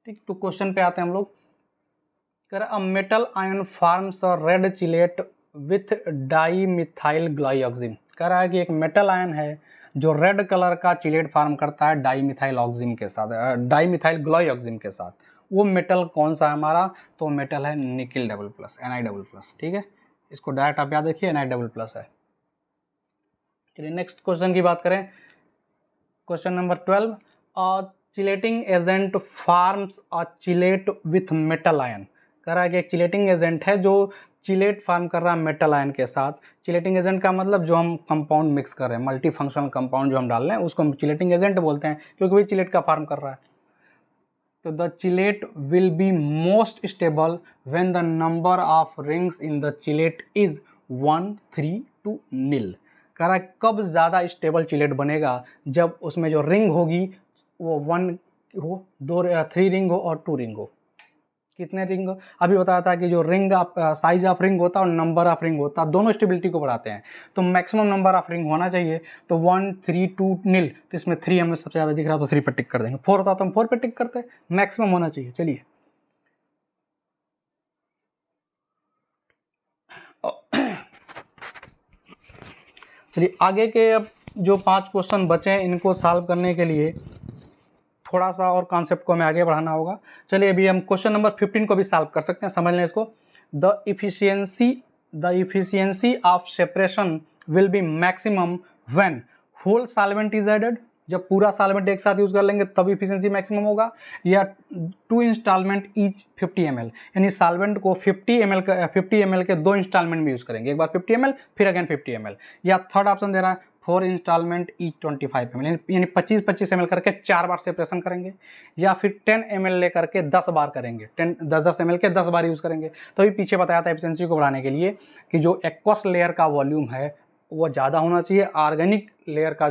ठीक, तो क्वेश्चन पे आते हैं हम लोग। A metal ion forms a red chelate with dimethyl ग्लाइऑक्सिम। कह रहा है कि एक मेटल आयन है जो रेड कलर का चिलेट फॉर्म करता है डाईमिथाइल ऑक्सिम के साथ, डाईमिथाइल ग्लाइऑक्सिम के साथ। वो मेटल कौन सा है हमारा, तो मेटल है निकिल++, Na++। ठीक है, इसको डायरेक्ट आप याद रखिए Na++ है। चलिए नेक्स्ट क्वेश्चन की बात करें। Question number 12, a chelating agent forms a chelate with metal ion. कह रहा है कि एक चिलेटिंग एजेंट है जो चिलेट फॉर्म कर रहा है मेटल आयन के साथ। चिलेटिंग एजेंट का मतलब जो हम कंपाउंड मिक्स कर रहे हैं, मल्टी फंक्शनल कंपाउंड जो हम डाल रहे हैं उसको हम चिलेटिंग एजेंट बोलते हैं, क्योंकि वही चिलेट का फॉर्म कर रहा है। तो the chelate will be most stable when the number of rings in the chelate is 1, 3 to nil। कह रहा है कब ज़्यादा स्टेबल चिलेट बनेगा, जब उसमें जो रिंग होगी वो 1 हो, 2 3 रिंग हो और 2 रिंग हो। कितने रिंग हो, अभी बताया था कि जो ring of size of ring होता है और नंबर ऑफ रिंग होता है, दोनों स्टेबिलिटी को बढ़ाते हैं। तो मैक्सिमम नंबर ऑफ रिंग होना चाहिए। तो 1, 3, 2 nil, तो इसमें 3 हमें सबसे ज़्यादा दिख रहा है तो 3 पे टिक कर देंगे। 4 होता तो हम 4 पे टिक करते हैं, मैक्सिमम होना चाहिए। चलिए चलिए आगे के अब जो 5 क्वेश्चन बचे हैं इनको सॉल्व करने के लिए थोड़ा सा और कॉन्सेप्ट को हमें आगे बढ़ाना होगा। चलिए अभी हम क्वेश्चन नंबर 15 को भी सॉल्व कर सकते हैं, समझ लें इसको। The efficiency of separation will be maximum when whole solvent is added. जब पूरा सॉल्वेंट एक साथ यूज कर लेंगे तब इफिशियंसी मैक्सिमम होगा, या 2 इंस्टॉलमेंट ईच 50 ml, यानी सॉल्वेंट को 50 ml के 2 इंस्टॉलमेंट में यूज करेंगे, एक बार 50 ml फिर अगेन 50 ml। या थर्ड ऑप्शन दे रहा है 4 इंस्टॉलमेंट ईच 25 ml, यानी 25 ml करके 4 बार सेपरेशन करेंगे। या फिर 10 ml लेकर के 10 बार करेंगे, 10 ml के 10 बार यूज़ करेंगे। तो अभी पीछे बताया था एफिशिएंसी को बढ़ाने के लिए कि जो एक्वस लेयर का वॉल्यूम है वो ज़्यादा होना चाहिए, ऑर्गेनिक लेयर का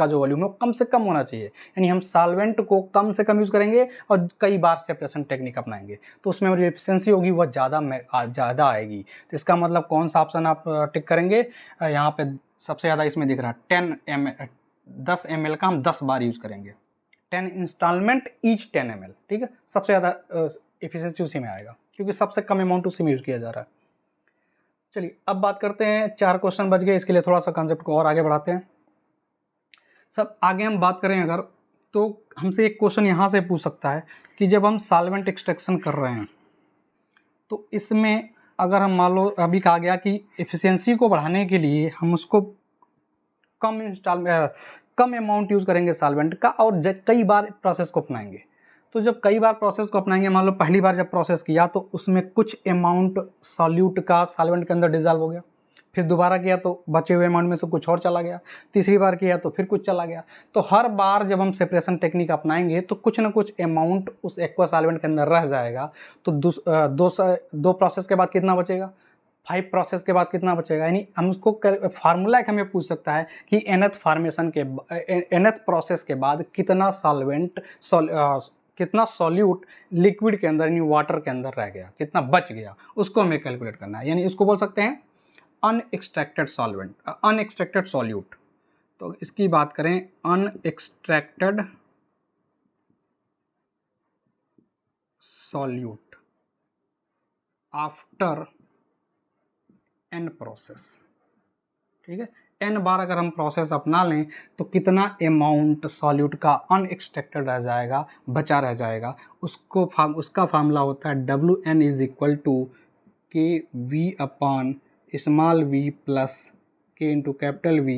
जो वॉल्यूम है वो कम से कम होना चाहिए। यानी हम सॉल्वेंट को कम से कम यूज़ करेंगे और कई बार सेपरेशन टेक्निक अपनाएंगे, तो उसमें जो एफिशिएंसी होगी वह ज़्यादा आएगी। तो इसका मतलब कौन सा ऑप्शन आप टिक करेंगे, यहाँ पे सबसे ज़्यादा इसमें दिख रहा है 10 ml का हम 10 बार यूज़ करेंगे, 10 इंस्टॉलमेंट ईच 10 ml। ठीक है, सबसे ज़्यादा एफिशिएंसी उसी में आएगा क्योंकि सबसे कम अमाउंट उसी में यूज़ किया जा रहा है। चलिए अब बात करते हैं, 4 क्वेश्चन बच गए, इसके लिए थोड़ा सा कॉन्सेप्ट को और आगे बढ़ाते हैं। सब आगे हम बात करें अगर, तो हमसे एक क्वेश्चन यहाँ से पूछ सकता है कि जब हम सॉल्वेंट एक्सट्रैक्शन कर रहे हैं तो इसमें अगर हम मान लो अभी कहा गया कि एफिशिएंसी को बढ़ाने के लिए हम उसको कम अमाउंट यूज़ करेंगे सॉल्वेंट का और कई बार प्रोसेस को अपनाएंगे। तो जब कई बार प्रोसेस को अपनाएंगे, मान लो पहली बार जब प्रोसेस किया तो उसमें कुछ अमाउंट सॉल्यूट का सॉल्वेंट के अंदर डिजॉल्व हो गया, फिर दोबारा किया तो बचे हुए अमाउंट में से कुछ और चला गया, तीसरी बार किया तो फिर कुछ चला गया। तो हर बार जब हम सेपरेशन टेक्निक अपनाएंगे तो कुछ ना कुछ अमाउंट उस एक्वा सॉल्वेंट के अंदर रह जाएगा। तो दो प्रोसेस के बाद कितना बचेगा, 5 प्रोसेस के बाद कितना बचेगा। यानी हमको फार्मूला एक हमें पूछ सकता है कि nth प्रोसेस के बाद कितना सॉल्वेंट कितना सॉल्यूट लिक्विड के अंदर यानी वाटर के अंदर रह गया, कितना बच गया, उसको हमें कैलकुलेट करना है। यानी इसको बोल सकते हैं अनएक्सट्रैक्टेड सॉल्वेंट, अनएक्सट्रैक्टेड सॉल्यूट। तो इसकी बात करें, अनएक्सट्रैक्टेड सॉल्यूट आफ्टर n प्रोसेस। ठीक है, n बार अगर हम प्रोसेस अपना लें तो कितना अमाउंट सॉल्यूट का अनएक्सट्रैक्टेड रह जाएगा, बचा रह जाएगा, उसका फार्मूला होता है WN is equal to KV upon small v plus K into capital V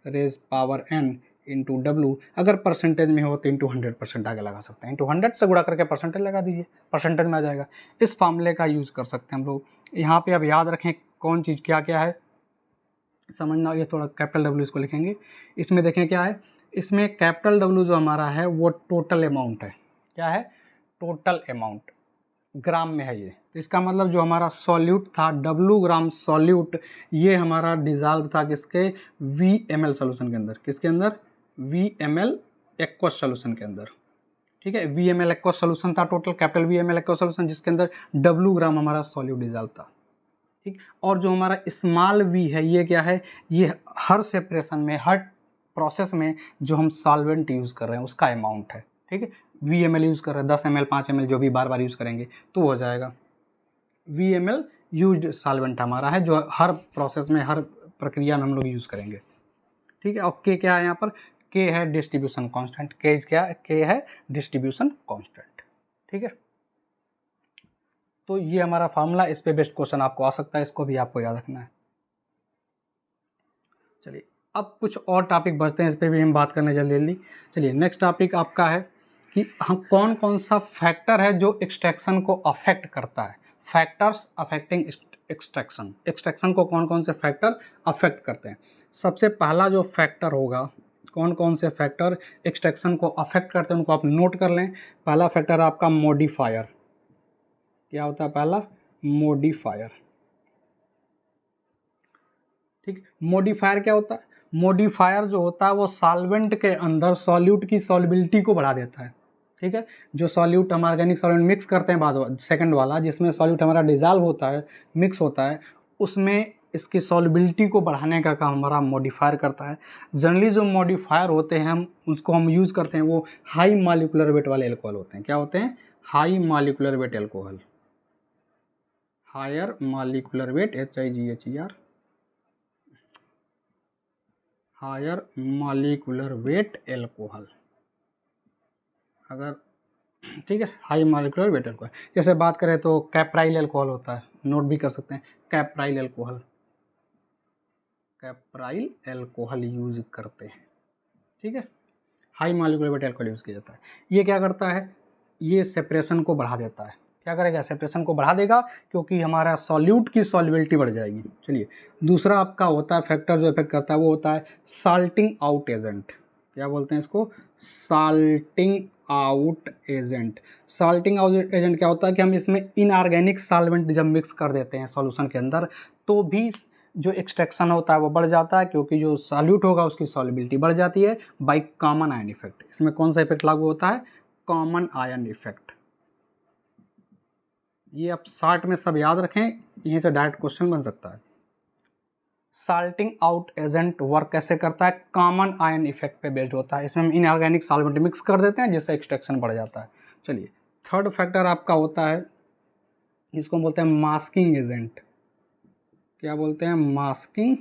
raise power n into W। अगर परसेंटेज में हो तो इंटू 100% आगे लगा सकते हैं, इंटू 100 से गुणा करके परसेंटेज लगा दीजिए, परसेंटेज में आ जाएगा। इस फार्मूले का यूज़ कर सकते हैं हम लोग। यहाँ पे अब याद रखें कौन चीज़ क्या क्या है, समझना। ये थोड़ा कैपिटल W इसको लिखेंगे। इसमें देखें क्या है, इसमें कैपिटल W जो हमारा है वो टोटल अमाउंट है। क्या है, टोटल अमाउंट ग्राम में है ये। तो इसका मतलब जो हमारा सॉल्यूट था W ग्राम सॉल्यूट, ये हमारा डिजॉल्व था किसके, VML सोल्यूशन के अंदर। किसके अंदर, VML एक्वस सोल्यूशन के अंदर। ठीक है, VML एक्वस सोल्यूशन था total, capital VML aqueous solution, जिसके अंदर W ग्राम हमारा सॉल्यूट डिजॉल्व था। ठीक, और जो हमारा स्मॉल v है ये क्या है, ये हर सेपरेशन में, हर प्रोसेस में जो हम सॉल्वेंट यूज़ कर रहे हैं उसका अमाउंट है। ठीक है, VML यूज़ कर रहे हैं 10 ml 5 ml जो भी बार बार यूज़ करेंगे तो हो जाएगा। VML यूज्ड सॉल्वेंट हमारा है जो हर प्रोसेस में, हर प्रक्रिया में हम लोग यूज़ करेंगे। ठीक है, और K क्या है यहाँ पर, K है डिस्ट्रीब्यूशन कांस्टेंट। K है डिस्ट्रीब्यूशन कांस्टेंट। ठीक है, तो ये हमारा फार्मूला, इस पे बेस्ट क्वेश्चन आपको आ सकता है, इसको भी आपको याद रखना है। चलिए अब कुछ और टॉपिक बचते हैं, इस पे भी हम बात करने जल्दी जल्दी। चलिए नेक्स्ट टॉपिक आपका है कि हम कौन कौन सा फैक्टर है जो एक्सट्रैक्शन को अफेक्ट करता है। फैक्टर्स अफेक्टिंग एक्सट्रैक्शन, एक्सट्रैक्शन को कौन कौन से फैक्टर अफेक्ट करते हैं। सबसे पहला जो फैक्टर होगा, कौन कौन से फैक्टर एक्सट्रैक्शन को अफेक्ट करते हैं उनको आप नोट कर लें। पहला फैक्टर आपका मॉडिफायर। क्या होता है पहला, मॉडिफायर। ठीक, मॉडिफायर क्या होता है, मॉडिफायर जो होता है वो सॉल्वेंट के अंदर सॉल्यूट की सॉल्युबिलिटी को बढ़ा देता है। ठीक है, जो सॉल्यूट हम ऑर्गेनिक सॉल्वेंट मिक्स करते हैं बाद सेकंड वाला, जिसमें सॉल्यूट हमारा डिजॉल्व होता है, मिक्स होता है, उसमें इसकी सॉल्युबिलिटी को बढ़ाने का काम हमारा मॉडिफायर करता है। जनरली जो मॉडिफायर होते हैं हम यूज़ करते हैं वो हाई मॉलिक्यूलर वेट वाले एल्कोहल होते हैं। क्या होते हैं, high molecular weight alcohol, higher molecular weight HIGHER, higher molecular weight alcohol. अगर ठीक है, हाई मॉलिक्यूलर वेट एल्कोहल, जैसे बात करें तो कैप्राइल एल्कोहल होता है, नोट भी कर सकते हैं, कैप्राइल एल्कोहल, कैप्राइल एल्कोहल यूज करते हैं। ठीक है, high molecular weight alcohol use किया जाता है। ये क्या करता है, ये सेपरेशन को बढ़ा देता है। क्या करेगा, सेपरेशन को बढ़ा देगा क्योंकि हमारा सॉल्यूट की सॉल्युबिलिटी बढ़ जाएगी। चलिए दूसरा आपका होता है फैक्टर जो इफेक्ट करता है वो होता है साल्टिंग आउट एजेंट। क्या बोलते हैं इसको, salting out agent. Salting out agent क्या होता है कि हम इसमें इनऑर्गेनिक सॉल्वेंट जब मिक्स कर देते हैं सॉल्यूशन के अंदर तो भी जो एक्सट्रैक्शन होता है वो बढ़ जाता है, क्योंकि जो सॉल्यूट होगा उसकी सॉल्युबिलिटी बढ़ जाती है बाय कॉमन आयन इफेक्ट। इसमें कौन सा इफेक्ट लागू होता है, कॉमन आयन इफेक्ट। ये आप शार्ट में सब याद रखें, यहीं से डायरेक्ट क्वेश्चन बन सकता है। साल्टिंग आउट एजेंट वर्क कैसे करता है, कॉमन आयन इफेक्ट पे बेस्ड होता है। इसमें हम इनऑर्गेनिक सॉल्वेंट मिक्स कर देते हैं जिससे एक्सट्रैक्शन बढ़ जाता है। चलिए थर्ड फैक्टर आपका होता है, इसको बोलते हैं मास्किंग एजेंट। क्या बोलते हैं, मास्किंग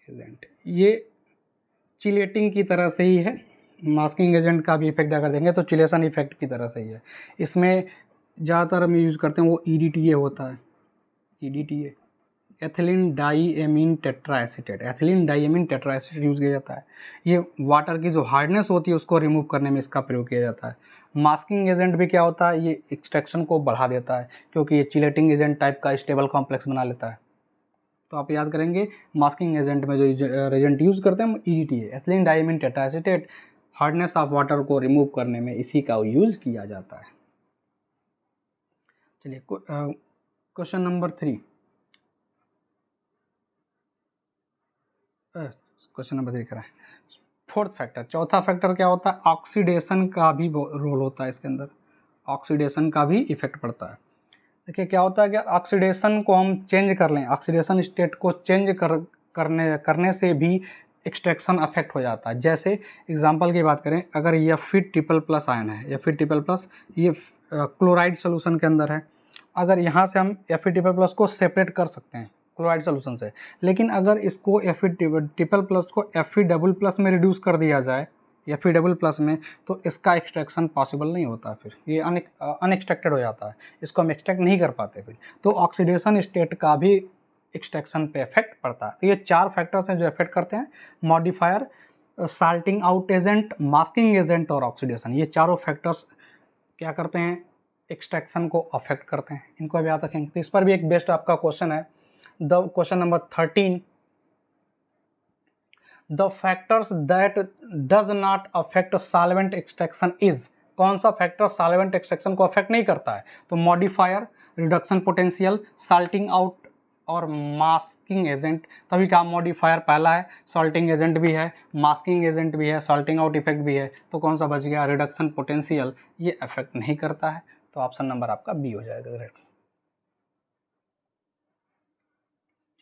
एजेंट। ये चिलेटिंग की तरह से ही है, मास्किंग एजेंट का भी इफेक्ट अगर देंगे तो चिलेशन इफेक्ट की तरह से ही है। इसमें ज़्यादातर हम यूज़ करते हैं वो EDTA होता है, EDTA एथिलीन डाईएमीन टेट्राएसीटेट, एथिलीन डाईएमीन टेट्राएसीटेट यूज़ किया जाता है। ये वाटर की जो हार्डनेस होती है उसको रिमूव करने में इसका प्रयोग किया जाता है। मास्किंग एजेंट भी क्या होता है, ये एक्सट्रैक्शन को बढ़ा देता है क्योंकि ये चिलेटिंग एजेंट टाइप का स्टेबल कॉम्प्लेक्स बना लेता है। तो आप याद करेंगे मास्किंग एजेंट में जो एजेंट यूज़ करते हैं हम ईडीटी है, एथिलीन डाईएमीन टेट्राएसीटेट। हार्डनेस ऑफ वाटर को रिमूव करने में इसी का यूज़ किया जाता है। चलिए क्वेश्चन नंबर 3, क्वेश्चन नंबर 3 कराएं। फोर्थ फैक्टर, चौथा फैक्टर क्या होता है, ऑक्सीडेशन का भी रोल होता है इसके अंदर, ऑक्सीडेशन का भी इफेक्ट पड़ता है। देखिए क्या होता है कि ऑक्सीडेशन को हम चेंज कर लें, ऑक्सीडेशन स्टेट को चेंज करने से भी एक्सट्रैक्शन अफेक्ट हो जाता है। जैसे एग्जांपल की बात करें, अगर Fe++ आयन है, Fe++ ये क्लोराइड सोल्यूशन के अंदर है, अगर यहाँ से हम Fe++ को सेपरेट कर सकते हैं क्लोराइड सोल्यूशन से, लेकिन अगर इसको Fe++ को Fe++ में रिड्यूस कर दिया जाए Fe++ में, तो इसका एक्सट्रैक्शन पॉसिबल नहीं होता, फिर ये अनएक्सट्रैक्टेड हो जाता है, इसको हम एक्सट्रैक्ट नहीं कर पाते फिर। तो ऑक्सीडेशन स्टेट का भी एक्सट्रैक्शन पे इफेक्ट पड़ता है। तो ये 4 फैक्टर्स हैं जो इफेक्ट करते हैं, modifier, salting out agent, masking agent और ऑक्सीडेशन। ये चारों फैक्टर्स क्या करते हैं, एक्सट्रैक्शन को अफेक्ट करते हैं। इनको अब याद रखेंगे। तो इस पर भी एक बेस्ट आपका क्वेश्चन है, the question number 13, the factors that does not affect solvent extraction is. कौन सा फैक्टर सॉल्वेंट एक्सट्रैक्शन को अफेक्ट नहीं करता है, तो modifier, reduction potential, salting out और मास्किंग एजेंट। तभी का मॉडिफायर पहला है, सॉल्टिंग एजेंट भी है, मास्किंग एजेंट भी है, सॉल्टिंग आउट इफेक्ट भी है, तो कौन सा बच गया, रिडक्शन पोटेंशियल, ये अफेक्ट नहीं करता है। तो ऑप्शन नंबर आपका बी हो जाएगा करेक्ट।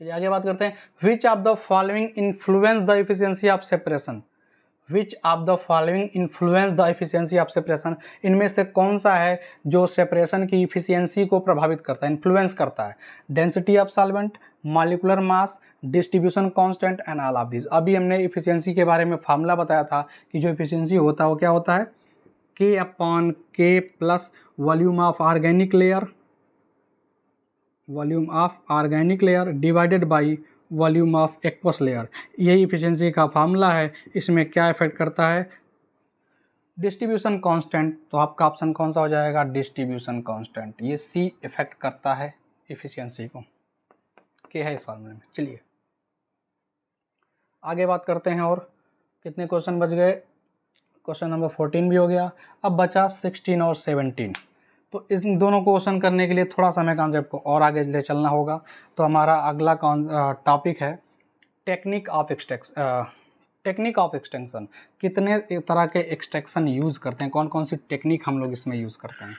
चलिए आगे बात करते हैं, which of the following influence the efficiency of separation, which of the following influence the efficiency of separation, इनमें से कौन सा है जो सेपरेशन की इफिशिएंसी को प्रभावित करता है, इन्फ्लुएंस करता है, density of solvent, molecular mass, distribution constant and all of this. अभी हमने इफिशिएंसी के बारे में फार्मूला बताया था कि जो इफिशिएंसी होता है वो क्या होता है, K/K plus volume of organic layer, volume of organic layer divided by volume of aqueous layer. यही इफिशिएंसी का फार्मूला है। इसमें क्या इफेक्ट करता है, डिस्ट्रीब्यूशन कांस्टेंट। तो आपका ऑप्शन कौन सा हो जाएगा, डिस्ट्रीब्यूशन कांस्टेंट। ये सी इफेक्ट करता है इफिशिएंसी को, क्या है इस फार्मूले में। चलिए आगे बात करते हैं, और कितने क्वेश्चन बच गए, क्वेश्चन नंबर 14 भी हो गया, अब बचा 16 और 17। तो इन दोनों क्वेश्चन करने के लिए थोड़ा सा हमें कॉन्सेप्ट को और आगे ले चलना होगा। तो हमारा अगला टॉपिक है टेक्निक ऑफ एक्सटेंशन। कितने तरह के एक्सट्रैक्शन यूज़ करते हैं, कौन कौन सी टेक्निक हम लोग इसमें यूज़ करते हैं,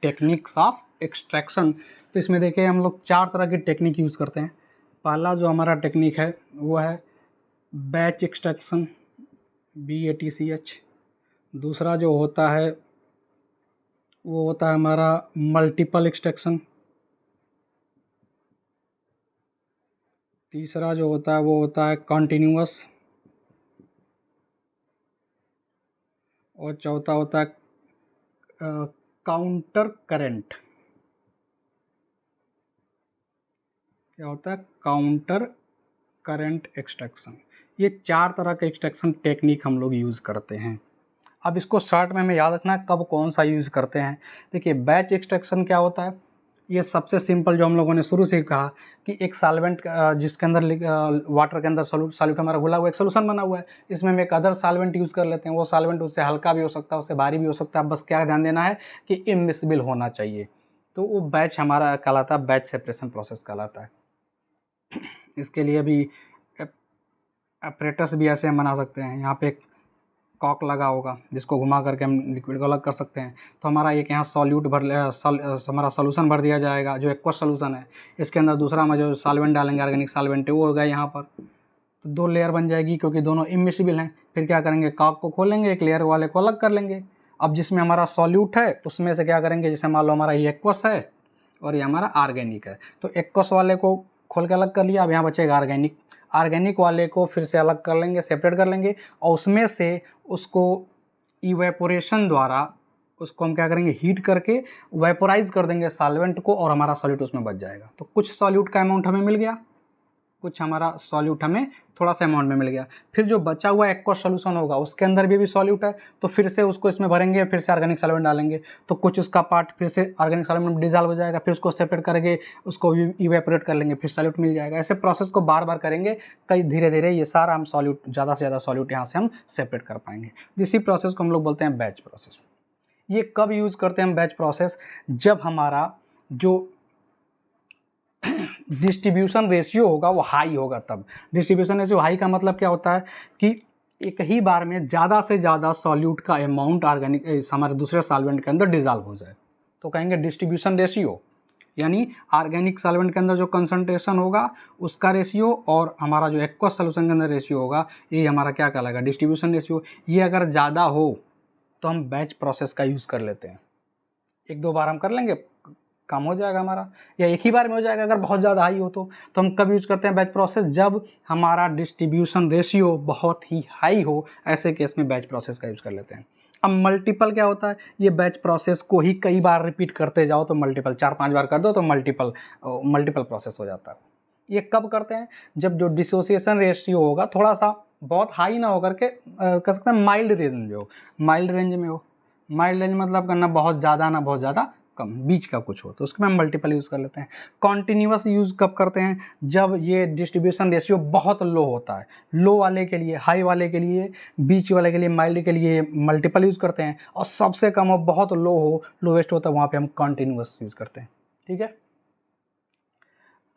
टेक्निक्स ऑफ एक्सट्रैक्शन। तो इसमें देखिए हम लोग 4 तरह की टेक्निक यूज़ करते हैं। पहला जो हमारा टेक्निक है वो है बैच एक्सट्रैक्शन, BATCH। दूसरा जो होता है वो होता है हमारा मल्टीपल एक्सट्रैक्शन। तीसरा जो होता है वो होता है कॉन्टिन्यूअस, और चौथा होता है काउंटर करंट। क्या होता है, काउंटर करंट एक्सट्रैक्शन। ये 4 तरह के एक्सट्रैक्शन टेक्निक हम लोग यूज़ करते हैं। अब इसको शॉर्ट में हमें याद रखना है कब कौन सा यूज़ करते हैं। देखिए बैच एक्सट्रैक्शन क्या होता है, ये सबसे सिंपल जो हम लोगों ने शुरू से ही कहा कि एक सॉल्वेंट जिसके अंदर वाटर के अंदर सॉल्यूट हमारा घुला हुआ एक सोल्यूशन बना हुआ है, इसमें हम एक अदर सॉल्वेंट यूज़ कर लेते हैं। वो सॉल्वेंट उससे हल्का भी हो सकता है, उससे भारी भी हो सकता है, बस क्या ध्यान देना है कि इमिसिबल होना चाहिए। तो वो बैच हमारा कहलाता है, बैच सेपरेशन प्रोसेस कहलाता है। इसके लिए भी अपरेटस भी ऐसे हम बना सकते हैं। यहाँ पे एक कॉक लगा होगा जिसको घुमा करके हम लिक्विड को अलग कर सकते हैं। तो हमारा एक यहाँ सॉल्यूट हमारा सोल्यूशन भर दिया जाएगा जो एक्वस सोल्यूशन है। इसके अंदर दूसरा हम जो सॉल्वेंट डालेंगे, ऑर्गेनिक सॉल्वेंट है, वो होगा यहाँ पर। तो 2 लेयर बन जाएगी क्योंकि दोनों इमिसिबल हैं। फिर क्या करेंगे, कॉक को खोलेंगे, एक लेयर वाले को अलग कर लेंगे। अब जिसमें हमारा सॉल्यूट है उसमें से क्या करेंगे, जैसे मान लो हमारा ये एक्वस है और ये हमारा ऑर्गेनिक है, तो एक्वस वाले को खोल के अलग कर लिया। अब यहाँ बचेगा ऑर्गेनिक, ऑर्गेनिक वाले को फिर से अलग कर लेंगे, सेपरेट कर लेंगे, और उसमें से उसको इवेपोरेशन द्वारा उसको हम क्या करेंगे, हीट करके वेपोराइज कर देंगे सॉल्वेंट को और हमारा सॉल्यूट उसमें बच जाएगा। तो कुछ सॉल्यूट का अमाउंट हमें मिल गया, कुछ हमारा सॉल्यूट हमें थोड़ा सा अमाउंट में मिल गया। फिर जो बचा हुआ एक्वस सॉल्यूशन होगा उसके अंदर भी सॉल्यूट है, तो फिर से उसको इसमें भरेंगे, फिर से ऑर्गेनिक सॉल्वेंट डालेंगे, तो कुछ उसका पार्ट फिर से ऑर्गेनिक सॉल्वेंट में डिजॉल्व हो जाएगा, फिर उसको सेपरेट करके उसको इवेपोरेट कर लेंगे, फिर सॉल्यूट मिल जाएगा। ऐसे प्रोसेस को बार बार करेंगे, कई धीरे धीरे ये सारा हम सॉल्यूट, ज़्यादा से ज़्यादा सॉल्यूट यहाँ से हम सेपरेट कर पाएंगे। इसी प्रोसेस को हम लोग बोलते हैं बैच प्रोसेस। ये कब यूज़ करते हैं हम बैच प्रोसेस, जब हमारा जो डिस्ट्रीब्यूशन रेशियो होगा वो हाई होगा। तब डिस्ट्रीब्यूशन रेशियो हाई का मतलब क्या होता है कि एक ही बार में ज़्यादा से ज़्यादा सॉल्यूट का अमाउंट ऑर्गेनिक हमारे दूसरे सॉल्वेंट के अंदर डिजॉल्व हो जाए, तो कहेंगे डिस्ट्रीब्यूशन रेशियो, यानी ऑर्गेनिक सॉल्वेंट के अंदर जो कंसंट्रेशन होगा उसका रेशियो और हमारा जो एक्वस सॉल्यूशन के अंदर रेशियो होगा, ये हमारा क्या कहलाएगा, डिस्ट्रीब्यूशन रेशियो। ये अगर ज़्यादा हो तो हम बैच प्रोसेस का यूज़ कर लेते हैं। एक दो बार हम कर लेंगे, काम हो जाएगा हमारा, या एक ही बार में हो जाएगा अगर बहुत ज़्यादा हाई हो तो हम कब यूज करते हैं बैच प्रोसेस, जब हमारा डिस्ट्रीब्यूशन रेशियो बहुत ही हाई हो, ऐसे केस में बैच प्रोसेस का यूज कर लेते हैं। अब मल्टीपल क्या होता है, ये बैच प्रोसेस को ही कई बार रिपीट करते जाओ तो मल्टीपल, 4-5 बार कर दो तो मल्टीपल प्रोसेस हो जाता है। ये कब करते हैं, जब जो डिसोसिएशन रेशियो होगा थोड़ा सा बहुत हाई ना होकर के कह सकते हैं माइल्ड रेंज में हो, माइल्ड रेंज में हो। माइल्ड रेंज मतलब करना बहुत ज़्यादा ना बहुत ज़्यादा कम, बीच का कुछ हो, तो उसके में हम मल्टीपल यूज़ कर लेते हैं। कॉन्टिन्यूस यूज़ कब करते हैं, जब ये डिस्ट्रीब्यूशन रेशियो बहुत लो होता है। लो वाले के लिए हाई, वाले के लिए बीच वाले के लिए माइल्ड के लिए मल्टीपल यूज़ करते हैं, और सबसे कम हो बहुत लो हो, लोवेस्ट होता है, वहाँ पे हम कॉन्टिन्यूस यूज़ करते हैं। ठीक है,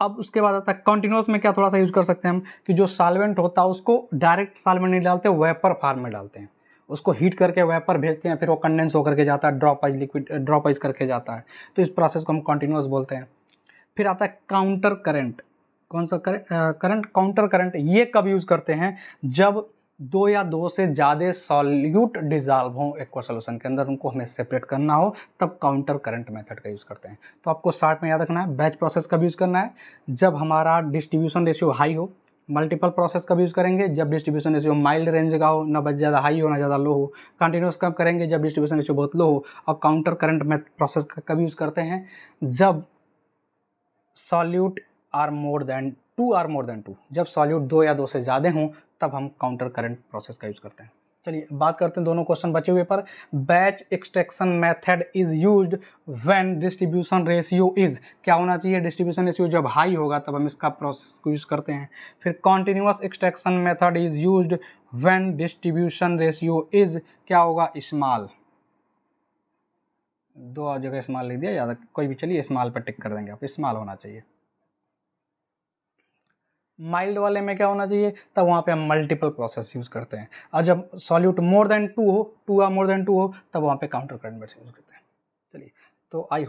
अब उसके बाद आता है कॉन्टिन्यूस में क्या थोड़ा सा यूज़ कर सकते हैं हम, कि जो सॉल्वेंट होता है उसको डायरेक्ट सॉल्वेंट नहीं डालते, वेपर फॉर्म में डालते हैं, उसको हीट करके वेपर भेजते हैं, फिर वो कंडेंस होकर के जाता है, ड्रॉपाइज लिक्विड ड्रॉपाइज करके जाता है, तो इस प्रोसेस को हम कॉन्टिन्यूस बोलते हैं। फिर आता है काउंटर करंट। कौन सा करंट, काउंटर करंट। ये कब यूज़ करते हैं, जब दो या दो से ज़्यादा सॉल्यूट डिजॉल्व हों एक्वा सॉल्यूशन के अंदर, उनको हमें सेपरेट करना हो, तब काउंटर करंट मेथड का यूज़ करते हैं। तो आपको शॉर्ट में याद रखना है, बैच प्रोसेस कब यूज़ करना है, जब हमारा डिस्ट्रीब्यूशन रेशियो हाई हो। मल्टीपल प्रोसेस कब यूज़ करेंगे, जब डिस्ट्रीब्यूशन रेशियो माइल्ड रेंज का हो, ना बहुत ज़्यादा हाई हो ना ज़्यादा लो हो। कंटिन्यूस कब करेंगे, जब डिस्ट्रीब्यूशन रेशियो बहुत लो हो। और काउंटर करंट में प्रोसेस कब यूज़ करते हैं, जब solute are more than two, जब सॉल्यूट 2 या 2 से ज़्यादा हों, तब हम काउंटर करंट प्रोसेस का यूज़ करते हैं। चलिए बात करते हैं दोनों क्वेश्चन बचे हुए पर। Batch extraction method is used when distribution ratio is, क्या होना चाहिए, डिस्ट्रीब्यूशन रेशियो जब हाई होगा तब हम इसका प्रोसेस को यूज़ करते हैं। फिर continuous extraction method is used when distribution ratio is, क्या होगा, स्मॉल। 2 जगह स्मॉल लिख दिया, याद कोई भी, चलिए स्मॉल पर टिक कर देंगे आप, स्मॉल होना चाहिए। माइल्ड वाले में क्या होना चाहिए, तब वहाँ पे हम मल्टीपल प्रोसेस यूज़ करते हैं। और जब सॉल्यूट मोर देन 2 हो, 2 या मोर देन 2 हो, तब वहाँ पे काउंटर करंट यूज़ करते हैं। चलिए, तो आई